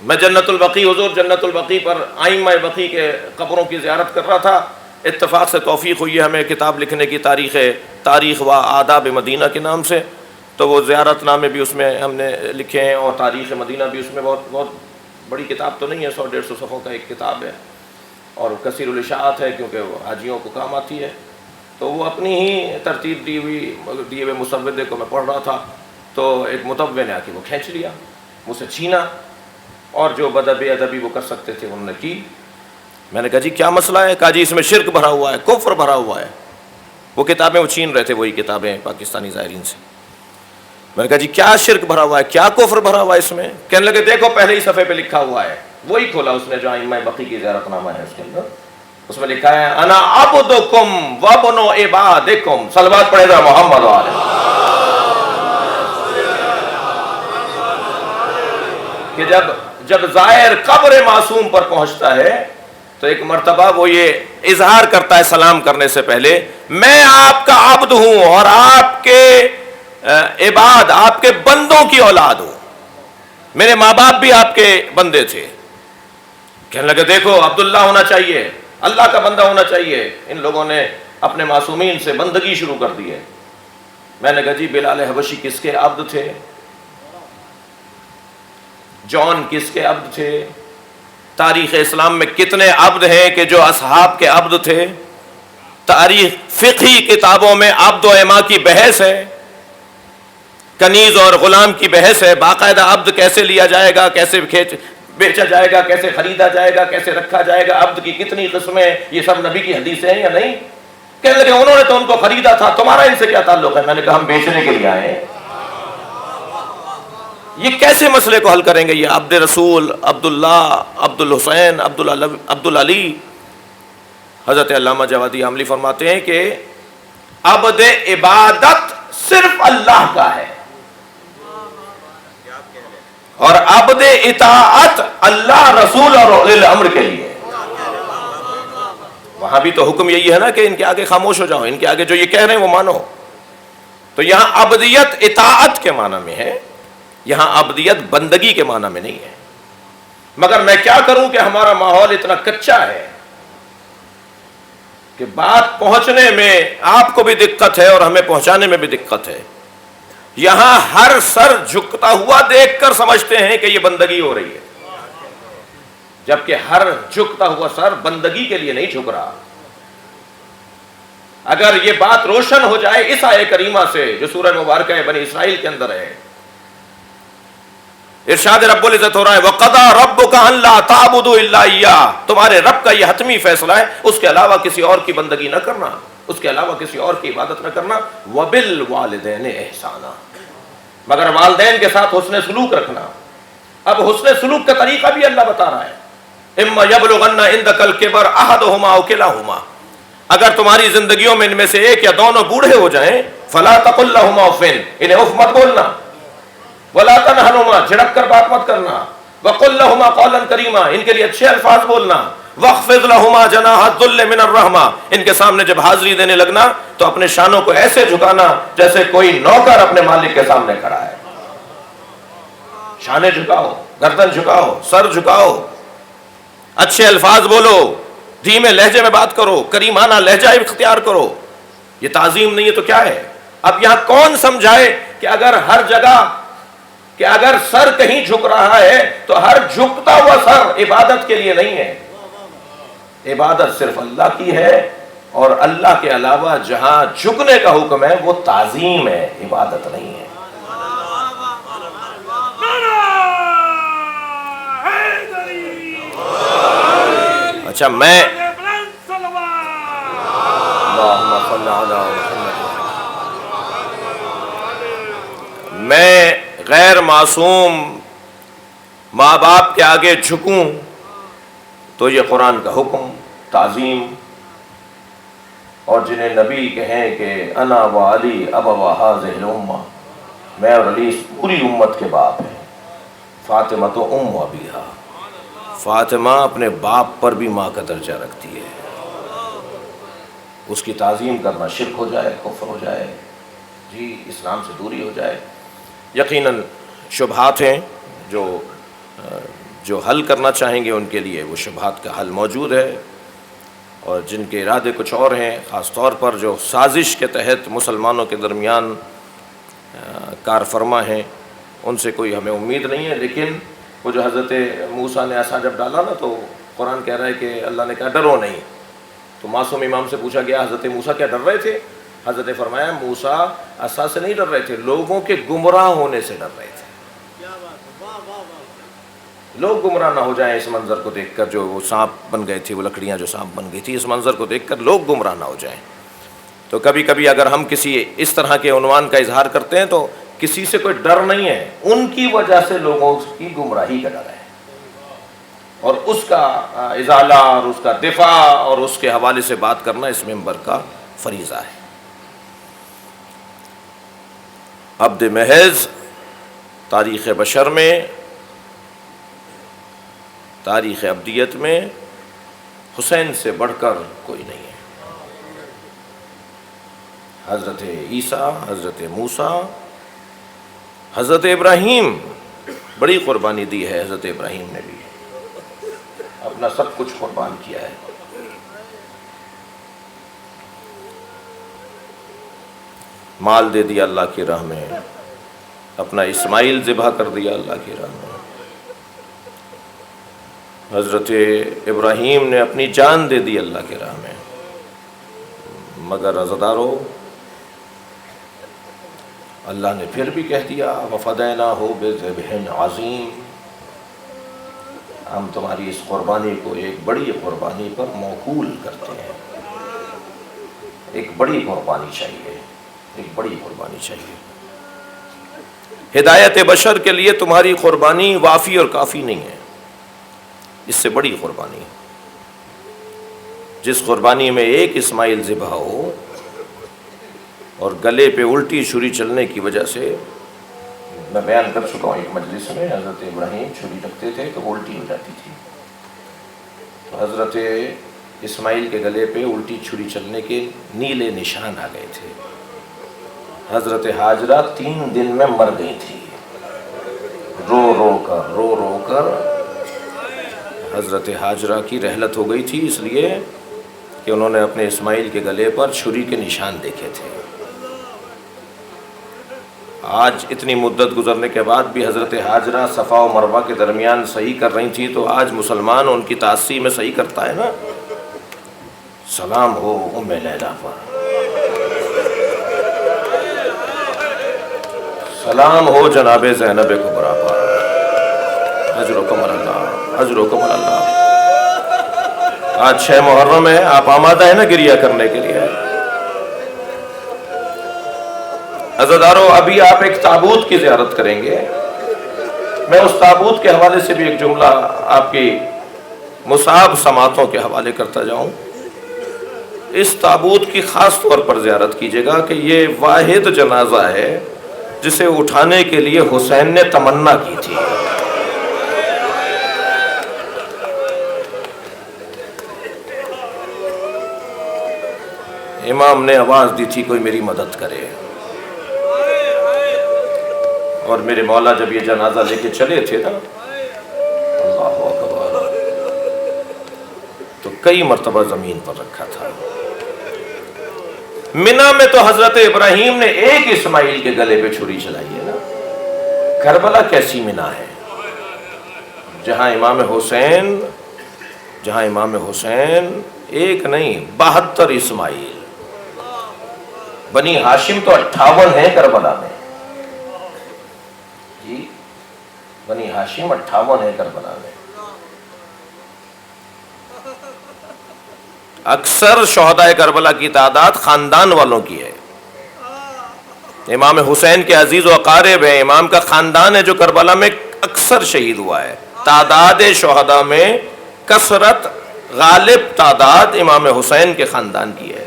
[SPEAKER 1] میں جنت البقیع، حضور جنت البقیع پر ائمہ بقیع کے قبروں کی زیارت کر رہا تھا، اتفاق سے توفیق ہوئی ہے ہمیں کتاب لکھنے کی، تاریخ و آداب مدینہ کے نام سے، تو وہ زیارت نامے بھی اس میں ہم نے لکھے ہیں، اور تاریخ مدینہ بھی اس میں بہت بڑی کتاب تو نہیں ہے، 100-150 صفحوں کا ایک کتاب ہے، اور کثیر الاشاعت ہے کیونکہ وہ حاجیوں کو کام آتی ہے۔ تو وہ اپنی ہی ترتیب دیے ہوئے مسودے کو میں پڑھ رہا تھا، تو ایک متوع نے آ کے وہ کھینچ لیا مجھ سے چھینا، اور جو بدبی ادبی وہ کر سکتے تھے انہوں نے کی۔ میں نے کہا جی کیا مسئلہ ہے؟ کہا جی اس میں شرک بھرا ہوا ہے، کفر بھرا ہوا ہے۔ وہ کتابیں وہ چھین رہے تھے، وہی کتابیں پاکستانی زائرین سے۔ میں نے کہا جی کیا شرک بھرا ہوا ہے، کیا کفر بھرا ہوا ہے اس میں؟ کہنے لگے دیکھو پہلے ہی صفحے پہ لکھا ہوا ہے۔ وہی کھولا اس نے جو ائمہ بقی کی زیارت نامہ ہے، اس کے اندر اس میں لکھا ہے انا عبدکم وابن عبادکم۔ صلوات پڑھے گا محمد علیہ، کہ جب زائر قبر معصوم پر پہنچتا ہے تو ایک مرتبہ وہ یہ اظہار کرتا ہے سلام کرنے سے پہلے، میں آپ کا عبد ہوں اور آپ کے عباد، آپ کے بندوں کی اولاد ہوں، میرے ماں باپ بھی آپ کے بندے تھے۔ کہنے لگے دیکھو عبداللہ ہونا چاہیے، اللہ کا بندہ ہونا چاہیے۔ ان لوگوں نے اپنے معصومین سے بندگی شروع کر دی ہے۔ میں نے کہا جی بلال حبشی کس کے عبد تھے؟ جان کس کے عبد تھے؟ تاریخ اسلام میں کتنے عبد ہیں کہ جو اصحاب کے عبد تھے؟ تاریخ فقہی کتابوں میں عبد و اما کی بحث ہے، کنیز اور غلام کی بحث ہے، باقاعدہ عبد کیسے لیا جائے گا، کیسے بیچا جائے گا، کیسے خریدا جائے گا، کیسے رکھا جائے گا، عبد کی کتنی قسمیں، یہ سب نبی کی حدیثیں ہیں یا نہیں؟ کہنے لگے انہوں نے تو ان کو خریدا تھا، تمہارا ان سے کیا تعلق ہے؟ میں نے کہا ہم بیچنے کے لیے آئے ہیں۔ یہ کیسے مسئلے کو حل کریں گے؟ یہ عبد رسول، عبداللہ، عبد الحسین، عبد العلی۔ حضرت علامہ جوادی عاملی فرماتے ہیں کہ عبد عبادت صرف اللہ کا ہے، اور عبد اطاعت اللہ، رسول اور اولی الامر کے لیے۔ وہاں بھی تو حکم یہی ہے نا کہ ان کے آگے خاموش ہو جاؤ، ان کے آگے جو یہ کہہ رہے ہیں وہ مانو۔ تو یہاں عبدیت اطاعت کے معنی میں ہے، یہاں عبدیت بندگی کے معنی میں نہیں ہے۔ مگر میں کیا کروں کہ ہمارا ماحول اتنا کچا ہے کہ بات پہنچنے میں آپ کو بھی دقت ہے اور ہمیں پہنچانے میں بھی دقت ہے۔ یہاں ہر سر جھکتا ہوا دیکھ کر سمجھتے ہیں کہ یہ بندگی ہو رہی ہے، جبکہ ہر جھکتا ہوا سر بندگی کے لیے نہیں جھک رہا۔ اگر یہ بات روشن ہو جائے اس آیہ کریمہ سے جو سورہ مبارکہ بنی اسرائیل کے اندر ہے، ارشاد رب العزت ہو رہا ہے وَقَضَى رَبُّكَ أَن لَّا تَعْبُدُوا إِلَّا إِيَّاهُ، تمہارے رب کا یہ حتمی فیصلہ ہے اس کے علاوہ کسی اور کی بندگی نہ کرنا، اس کے علاوہ کسی اور کی عبادت نہ کرنا۔ وَبِالْوَالِدَيْنِ إِحْسَانًا، مگر والدین کے ساتھ حسن سلوک رکھنا۔ اب حسن سلوک کا طریقہ بھی اللہ بتا رہا ہے، اِمَّا يَبْلُغَنَّ عِندَكَ الْكِبَرَ أَحَدُهُمَا أَوْ كِلَاهُمَا، اگر تمہاری زندگیوں میں ان میں سے ایک یا دونوں بوڑھے ہو جائیں، فَلَا تَقُل لَّهُمَا أُفٍّ، انہیں اف مت بولنا، وَلَا تَنْهَرْهُمَا، جھڑک کر بات مت کرنا، وَقُل لَّهُمَا قَوْلًا كَرِيمًا، ان کے لیے اچھے الفاظ بولنا، وَاخْفِضْ لَهُمَا جَنَاحَ الذُّلِّ مِنَ الرَّحْمَةِ، ان کے سامنے جب حاضری دینے لگنا تو اپنے شانوں کو ایسے جھکانا جیسے کوئی نوکر اپنے مالک کے سامنے کھڑا ہے۔ شانے جھکاؤ، گردن جھکاؤ، سر جھکاؤ، اچھے الفاظ بولو، دھیمے لہجے میں بات کرو، کریمانہ لہجہ اختیار کرو۔ یہ تعظیم نہیں ہے تو کیا ہے؟ اب یہاں کون سمجھائے کہ اگر ہر جگہ، کہ اگر سر کہیں جھک رہا ہے تو ہر جھکتا ہوا سر عبادت کے لیے نہیں ہے، عبادت صرف اللہ کی ہے، اور اللہ کے علاوہ جہاں جھکنے کا حکم ہے وہ تعظیم ہے، عبادت نہیں ہے۔ اچھا میں غیر معصوم ماں باپ کے آگے جھکوں تو یہ قرآن کا حکم، تعظیم، اور جنہیں نبی کہیں کہ انا و علی ابوا ہذہ الامہ، میں اور علی اس پوری امت کے باپ ہیں، فاطمہ تو ام ابیہا، فاطمہ اپنے باپ پر بھی ماں کا درجہ رکھتی ہے۔ اس کی تعظیم کرنا شرک ہو جائے، کفر ہو جائے، جی اسلام سے دوری ہو جائے۔ یقیناً شبہات ہیں جو حل کرنا چاہیں گے ان کے لیے وہ شبہات کا حل موجود ہے، اور جن کے ارادے کچھ اور ہیں، خاص طور پر جو سازش کے تحت مسلمانوں کے درمیان کار فرما ہیں، ان سے کوئی ہمیں امید نہیں ہے۔ لیکن وہ جو حضرت موسیٰ نے عصا جب ڈالا نا تو قرآن کہہ رہا ہے کہ اللہ نے کہا ڈرو نہیں، تو معصوم امام سے پوچھا گیا حضرت موسیٰ کیا ڈر رہے تھے؟ حضرت نے فرمایا موسیٰ عصا سے نہیں ڈر رہے تھے، لوگوں کے گمراہ ہونے سے ڈر رہے تھے۔ لوگ گمراہ نہ ہو جائیں اس منظر کو دیکھ کر، جو وہ سانپ بن گئے تھے، وہ لکڑیاں جو سانپ بن گئی تھی، اس منظر کو دیکھ کر لوگ گمراہ نہ ہو جائیں۔ تو کبھی کبھی اگر ہم کسی اس طرح کے عنوان کا اظہار کرتے ہیں تو کسی سے کوئی ڈر نہیں ہے، ان کی وجہ سے لوگوں کی گمراہی کا ڈر ہے، اور اس کا ازالہ اور اس کا دفاع اور اس کے حوالے سے بات کرنا اس ممبر کا فریضہ ہے۔ عبد محض تاریخ بشر میں، تاریخ عبدیت میں حسین سے بڑھ کر کوئی نہیں ہے۔ حضرت عیسیٰ، حضرت موسیٰ، حضرت ابراہیم، بڑی قربانی دی ہے حضرت ابراہیم نے بھی، اپنا سب کچھ قربان کیا ہے۔ مال دے دیا اللہ کی راہ میں، اپنا اسماعیل ذبح کر دیا اللہ کی راہ میں۔ حضرت ابراہیم نے اپنی جان دے دی اللہ کی راہ میں، مگر عزادارو اللہ نے پھر بھی کہہ دیا وَفَدَيْنَاهُ بِذِبْحٍ عَظِيمٍ، ہم تمہاری اس قربانی کو ایک بڑی قربانی پر موکول کرتے ہیں۔ ایک بڑی قربانی چاہیے، ایک بڑی قربانی چاہیے۔ ہدایت بشر کے لیے تمہاری قربانی وافی اور کافی نہیں ہے، اس سے بڑی قربانی، جس قربانی میں ایک اسماعیل ذبح ہو اور گلے پہ الٹی چھری چلنے کی وجہ سے، میں بیان کر چکا ہوں ایک مجلس میں، حضرت ابراہیم چھری رکھتے تھے تو وہ الٹی ہو جاتی تھی، تو حضرت اسماعیل کے گلے پہ الٹی چھری چلنے کے نیلے نشان آ گئے تھے۔ حضرت ہاجرہ 3 دن میں مر گئی تھی، رو رو کر حضرت ہاجرہ کی رحلت ہو گئی تھی، اس لیے کہ انہوں نے اپنے اسماعیل کے گلے پر چھری کے نشان دیکھے تھے۔ آج اتنی مدت گزرنے کے بعد بھی حضرت ہاجرہ صفا و مروہ کے درمیان صحیح کر رہی تھی، تو آج مسلمان ان کی تاسی میں صحیح کرتا ہے نا۔ سلام ہو ام لیلہ پر، سلام ہو جناب زینب کبریٰ پر، اجرکم اللہ، اجرکم اللہ۔ آج 6 محرم ہے، آپ آمادہ ہیں نا گریہ کرنے کے لیے؟ عزادارو ابھی آپ ایک تابوت کی زیارت کریں گے، میں اس تابوت کے حوالے سے بھی ایک جملہ آپ کی مصعب سماعتوں کے حوالے کرتا جاؤں۔ اس تابوت کی خاص طور پر زیارت کیجیے گا کہ یہ واحد جنازہ ہے جسے اٹھانے کے لیے حسین نے تمنا کی تھی۔ امام نے آواز دی تھی کوئی میری مدد کرے، اور میرے مولا جب یہ جنازہ لے کے چلے تھے نا، اللہ اکبر، تو کئی مرتبہ زمین پر رکھا تھا۔ منی میں تو حضرت ابراہیم نے ایک اسماعیل کے گلے پہ چھری چلائی ہے نا، کربلا کیسی منی ہے جہاں امام حسین ایک نہیں 72 اسماعیل، بنی ہاشم تو 58 ہیں کربلا میں، جی بنی ہاشم 58 ہیں کربلا میں۔ اکثر شہدائے کربلا کی تعداد خاندان والوں کی ہے۔ امام حسین کے عزیز و اقارب ہیں، امام کا خاندان ہے جو کربلا میں اکثر شہید ہوا ہے۔ تعداد شہداء میں کثرت، غالب تعداد امام حسین کے خاندان کی ہے۔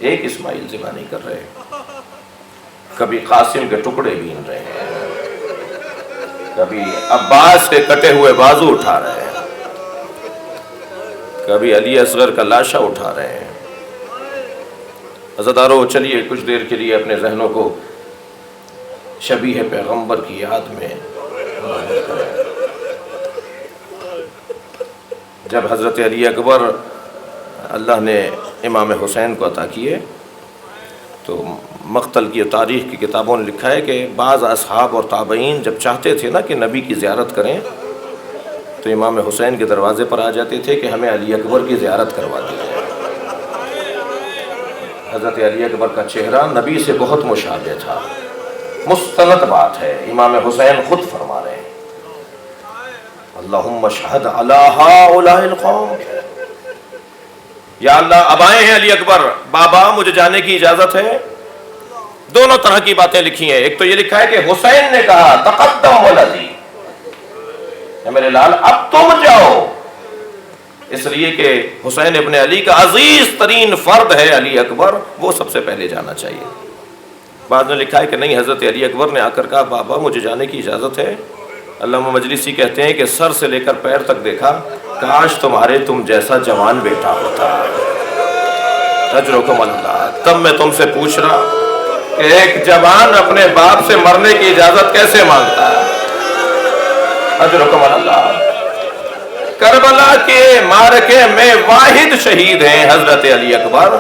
[SPEAKER 1] ایک اسماعیل ذبح نہیں کر رہے، کبھی قاسم کے ٹکڑے بین رہے ہیں، کبھی عباس کے کٹے ہوئے بازو اٹھا رہے ہیں، کبھی علی اصغر کا لاشا اٹھا رہے ہیں۔ عزادارو چلیے کچھ دیر کے لیے اپنے ذہنوں کو شبیہ پیغمبر کی یاد میں کریں۔ جب حضرت علی اکبر اللہ نے امام حسین کو عطا کیے تو مقتل کی تاریخ کی کتابوں نے لکھا ہے کہ بعض اصحاب اور تابعین جب چاہتے تھے نا کہ نبی کی زیارت کریں تو امام حسین کے دروازے پر آ جاتے تھے کہ ہمیں علی اکبر کی زیارت کروا دیجیے۔ حضرت علی اکبر کا چہرہ نبی سے بہت مشابہ تھا، مستند بات ہے، امام حسین خود فرما رہے ہیں۔ اللہم اشہد علی ہؤلاء القوم، یا اللہ اب آئے ہیں علی اکبر، بابا مجھے جانے کی اجازت ہے؟ دونوں طرح کی باتیں لکھی ہیں. ایک تو یہ لکھا ہے کہ حسین نے کہا تقدم ولدی، میرے لال اب تم جاؤ، اس لیے کہ حسین ابن علی کا عزیز ترین فرد ہے علی اکبر، وہ سب سے پہلے جانا چاہیے. بعد میں لکھا ہے کہ نہیں، حضرت علی اکبر نے آ کر کہا بابا مجھے جانے کی اجازت ہے. علامہ مجلسی کہتے ہیں کہ سر سے لے کر پیر تک دیکھا، کاش تم جیسا جوان بیٹا ہوتا. اجرکم اللہ. تب میں تم سے پوچھ رہا کہ ایک جوان اپنے باپ سے مرنے کی اجازت کیسے مانگتا ہے؟ اجرکم اللہ. کربلا کے معرکے میں واحد شہید ہیں حضرت علی اکبر،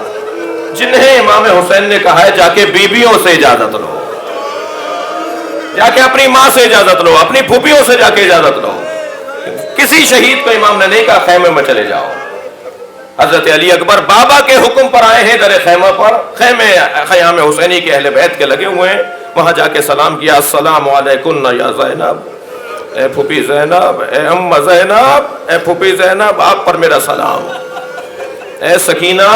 [SPEAKER 1] جنہیں امام حسین نے کہا ہے جا کے بیویوں سے اجازت لو، جا کے اپنی ماں سے اجازت لو، اپنی پھوپھیوں سے جا کے اجازت لو. کسی شہید کو امام نے نہیں کہا خیمے میں چلے جاؤ. حضرت علی اکبر بابا کے حکم پر آئے ہیں در خیمہ پر. خیمے خیام حسینی کے اہل بیت کے لگے ہوئے ہیں. وہاں جا کے سلام کیا، السلام علیکم یا زینب، اے پھوپھی زینب، اے ام زینب، اے پھوپھی زینب آپ پر میرا سلام. اے سکینہ،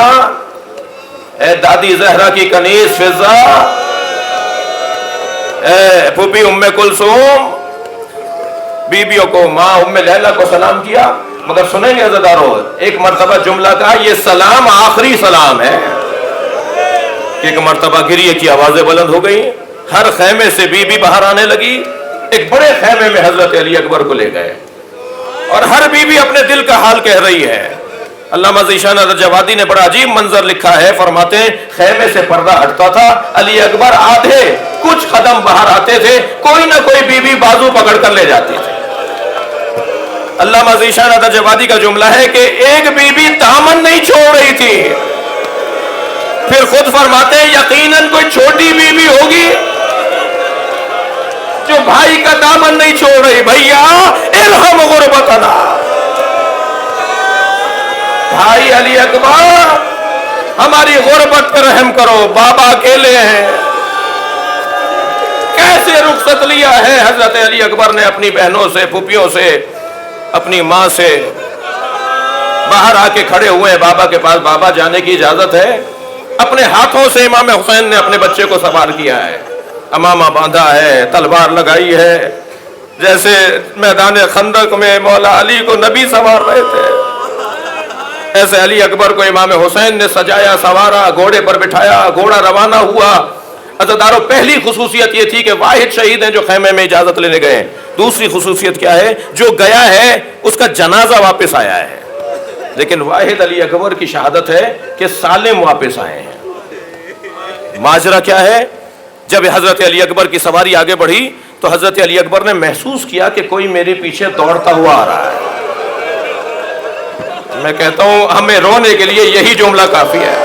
[SPEAKER 1] اے دادی زہرا کی کنیز فضا، اے پھوپھی ام کلثوم، بیبیوں کو ماں ام لیلا کو سلام کیا. مگر سنیں گے عزیزارو، ایک مرتبہ جملہ کہا یہ سلام آخری سلام ہے. ایک مرتبہ گریے کی آوازیں بلند ہو گئی، ہر خیمے سے بیوی باہر آنے لگی. ایک بڑے خیمے میں حضرت علی اکبر کو لے گئے اور ہر بیوی اپنے دل کا حال کہہ رہی ہے. علامہ ذیشان رجوادی نے بڑا عجیب منظر لکھا ہے، فرماتے ہیں خیمے سے پردہ ہٹتا تھا، علی اکبر آدھے کچھ قدم باہر آتے تھے، کوئی نہ کوئی بیوی بازو پکڑ کر لے جاتی تھی. علامہ ذیشان رجوادی کا جملہ ہے کہ ایک بیوی دامن نہیں چھوڑ رہی تھی. پھر خود فرماتے ہیں یقیناً کوئی چھوٹی بیوی ہوگی جو بھائی کا دامن نہیں چھوڑ رہی. بھیا ارحم غربتنا، بھائی علی اکبر ہماری غربت پر رحم کرو، بابا اکیلے ہیں. کیسے رخصت لیا ہے حضرت علی اکبر نے اپنی بہنوں سے، پھوپھیوں سے، اپنی ماں سے. باہر آ کے کھڑے ہوئے ہیں بابا کے پاس، بابا جانے کی اجازت ہے. اپنے ہاتھوں سے امام حسین نے اپنے بچے کو سوار کیا ہے، امامہ باندھا ہے، تلوار لگائی ہے، جیسے میدان خندق میں مولا علی کو نبی سوار رہے تھے، ایسے علی اکبر کو امام حسین نے سجایا، سوارا، گھوڑے پر بٹھایا، گھوڑا روانہ ہوا. عزیزارو پہلی خصوصیت یہ تھی کہ واحد شہید ہیں جو خیمے میں اجازت لینے گئے. دوسری خصوصیت کیا ہے؟ جو گیا ہے اس کا جنازہ واپس آیا ہے. لیکن واحد علی اکبر کی شہادت ہے کہ سالم واپس آئے ہیں. ماجرا کیا ہے؟ جب حضرت علی اکبر کی سواری آگے بڑھی تو حضرت علی اکبر نے محسوس کیا کہ کوئی میرے پیچھے دوڑتا ہوا آ رہا ہے. میں کہتا ہوں ہمیں رونے کے لیے یہی جملہ کافی ہے.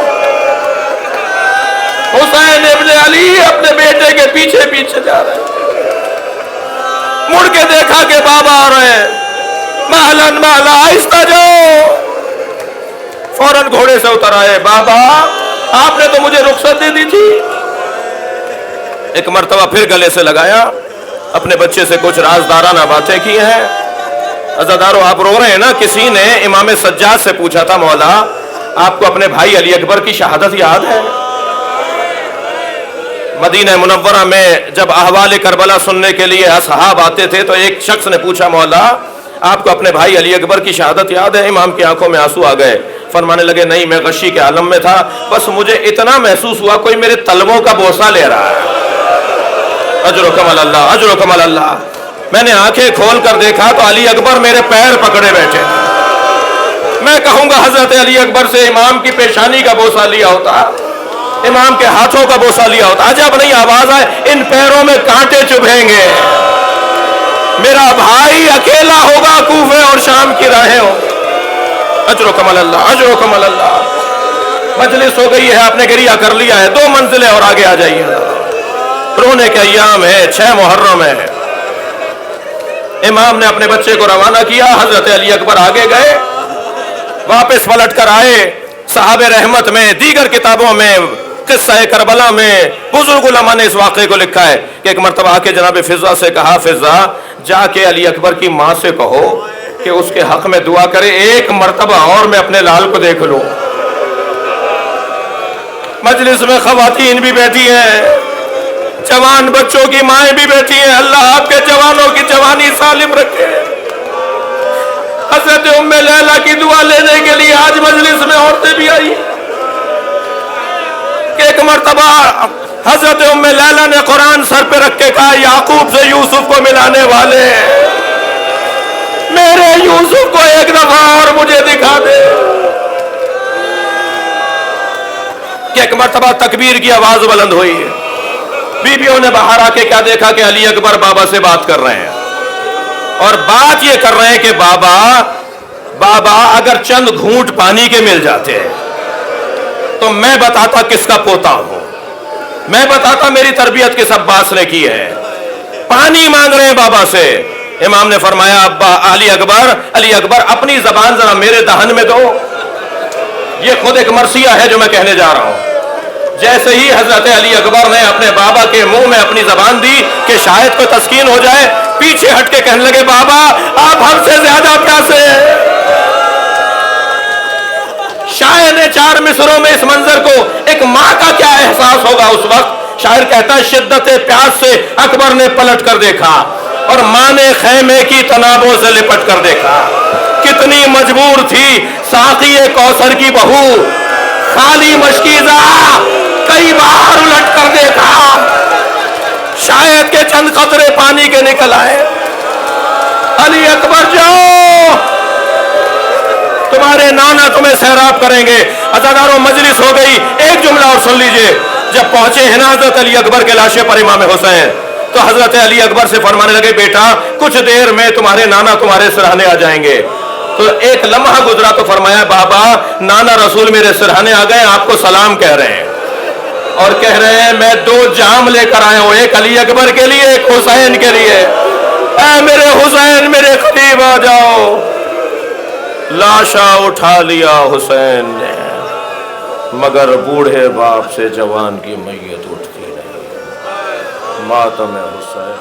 [SPEAKER 1] حسین ابن علی اپنے بیٹے کے پیچھے پیچھے جا رہے ہیں. مڑ کے دیکھا کہ بابا آ رہے ہیں، مہلن مہلا آہستہ جاؤ. فوراً گھوڑے سے اتر آئے. بابا آپ نے تو مجھے رخصت دے دی تھی. ایک مرتبہ پھر گلے سے لگایا، اپنے بچے سے کچھ رازدارانہ باتیں کی ہیں. عزیزارو آپ رو رہے ہیں نا. کسی نے امام سجاد سے پوچھا تھا مولا آپ کو اپنے بھائی علی اکبر کی شہادت یاد ہے؟ مدینہ منورہ میں جب احوال کربلا سننے کے لیے اصحاب آتے تھے تو ایک شخص نے پوچھا مولا آپ کو اپنے بھائی علی اکبر کی شہادت یاد ہے؟ امام کی آنکھوں میں آنسو آ گئے. فرمانے لگے نہیں، میں غشی کے عالم میں تھا، بس مجھے اتنا محسوس ہوا کوئی میرے تلووں کا بوسہ لے رہا ہے. اجرکم اللہ، اجرکم اللہ. میں نے آنکھیں کھول کر دیکھا تو علی اکبر میرے پیر پکڑے بیٹھے. میں کہوں گا حضرت علی اکبر سے امام کی پیشانی کا بوسہ لیا ہوتا، امام کے ہاتھوں کا بوسہ لیا ہوتا. عجب نہیں آواز آئے ان پیروں میں کانٹے چبھیں گے، میرا بھائی اکیلا ہوگا، کوفے اور شام کی راہیں ہوں. اجرکم اللہ، اجرکم اللہ. مجلس ہو گئی ہے، آپ نے گریہ کر لیا ہے، 2 منزلیں اور آگے آ جائیے. رونے کے ایام ہے، 6 محرم ہے. امام نے اپنے بچے کو روانہ کیا، حضرت علی اکبر آگے گئے، واپس پلٹ کر آئے. صحابہ رحمت میں، دیگر کتابوں میں، قصہ کربلا میں بزرگ علماء نے اس واقعے کو لکھا ہے کہ ایک مرتبہ آ کے جناب فضا سے کہا فضا جا کے علی اکبر کی ماں سے کہو کہ اس کے حق میں دعا کرے، ایک مرتبہ اور میں اپنے لال کو دیکھ لوں۔ مجلس میں خواتین بھی بیٹھی ہیں، جوان بچوں کی مائیں بھی بیٹھی ہیں، اللہ آپ کے جوانوں کی جوانی سالم رکھے۔ حضرت ام لیلہ کی دعا لینے کے لیے آج مجلس میں عورتیں بھی آئی کہ ایک مرتبہ حضرت ام لیلہ نے قرآن سر پہ رکھ کے کہا، یعقوب سے یوسف کو ملانے والے میرے یوسف کو ایک دفعہ اور مجھے دکھا دے۔ کہ ایک مرتبہ تکبیر کی آواز بلند ہوئی، بیویوں نے باہر آ کے کیا دیکھا کہ علی اکبر بابا سے بات کر رہے ہیں، اور بات یہ کر رہے ہیں کہ بابا اگر چند گھونٹ پانی کے مل جاتے تو میں بتاتا کس کا پوتا ہوں، میں بتاتا میری تربیت کس عباس نے کی ہے۔ پانی مانگ رہے ہیں بابا سے۔ امام نے فرمایا، ابا علی اکبر اپنی زبان ذرا میرے دہن میں دو۔ یہ خود ایک مرثیہ ہے جو میں کہنے جا رہا ہوں۔ جیسے ہی حضرت علی اکبر نے اپنے بابا کے منہ میں اپنی زبان دی کہ شاید کوئی تسکین ہو جائے، پیچھے ہٹ کے کہنے لگے، بابا آپ ہم سے زیادہ پیاسے ہیں۔ شاعر نے 4 مصروں میں اس منظر کو، ایک ماں کا کیا احساس ہوگا اس وقت، شاعر کہتا ہے، شدت پیاس سے اکبر نے پلٹ کر دیکھا اور ماں نے خیمے کی تنابوں سے لپٹ کر دیکھا۔ کتنی مجبور تھی ساقی کوثر کی بہو، خالی مشکیزہ کئی بار الٹ کر دیکھا، شاید کے چند قطرے پانی کے نکل آئے۔ علی اکبر جاؤ، تمہارے نانا تمہیں سیراب کریں گے۔ عزاداروں مجلس ہو گئی، ایک جملہ اور سن لیجئے۔ جب پہنچے ہیں نا حضرت علی اکبر کے لاشے پر امام حسین، تو حضرت علی اکبر سے فرمانے لگے، بیٹا کچھ دیر میں تمہارے نانا تمہارے سرہانے آ جائیں گے۔ تو ایک لمحہ گزرا تو فرمایا، بابا نانا رسول میرے سرہانے آ گئے، آپ کو سلام کہہ رہے ہیں، اور کہہ رہے ہیں میں 2 جام لے کر آیا ہوں، ایک علی اکبر کے لیے، ایک حسین کے لیے۔ اے میرے حسین میرے قریب آ جاؤ۔ لاشا اٹھا لیا حسین نے، مگر بوڑھے باپ سے جوان کی میت اٹھتی نہیں۔ ماتم حسین۔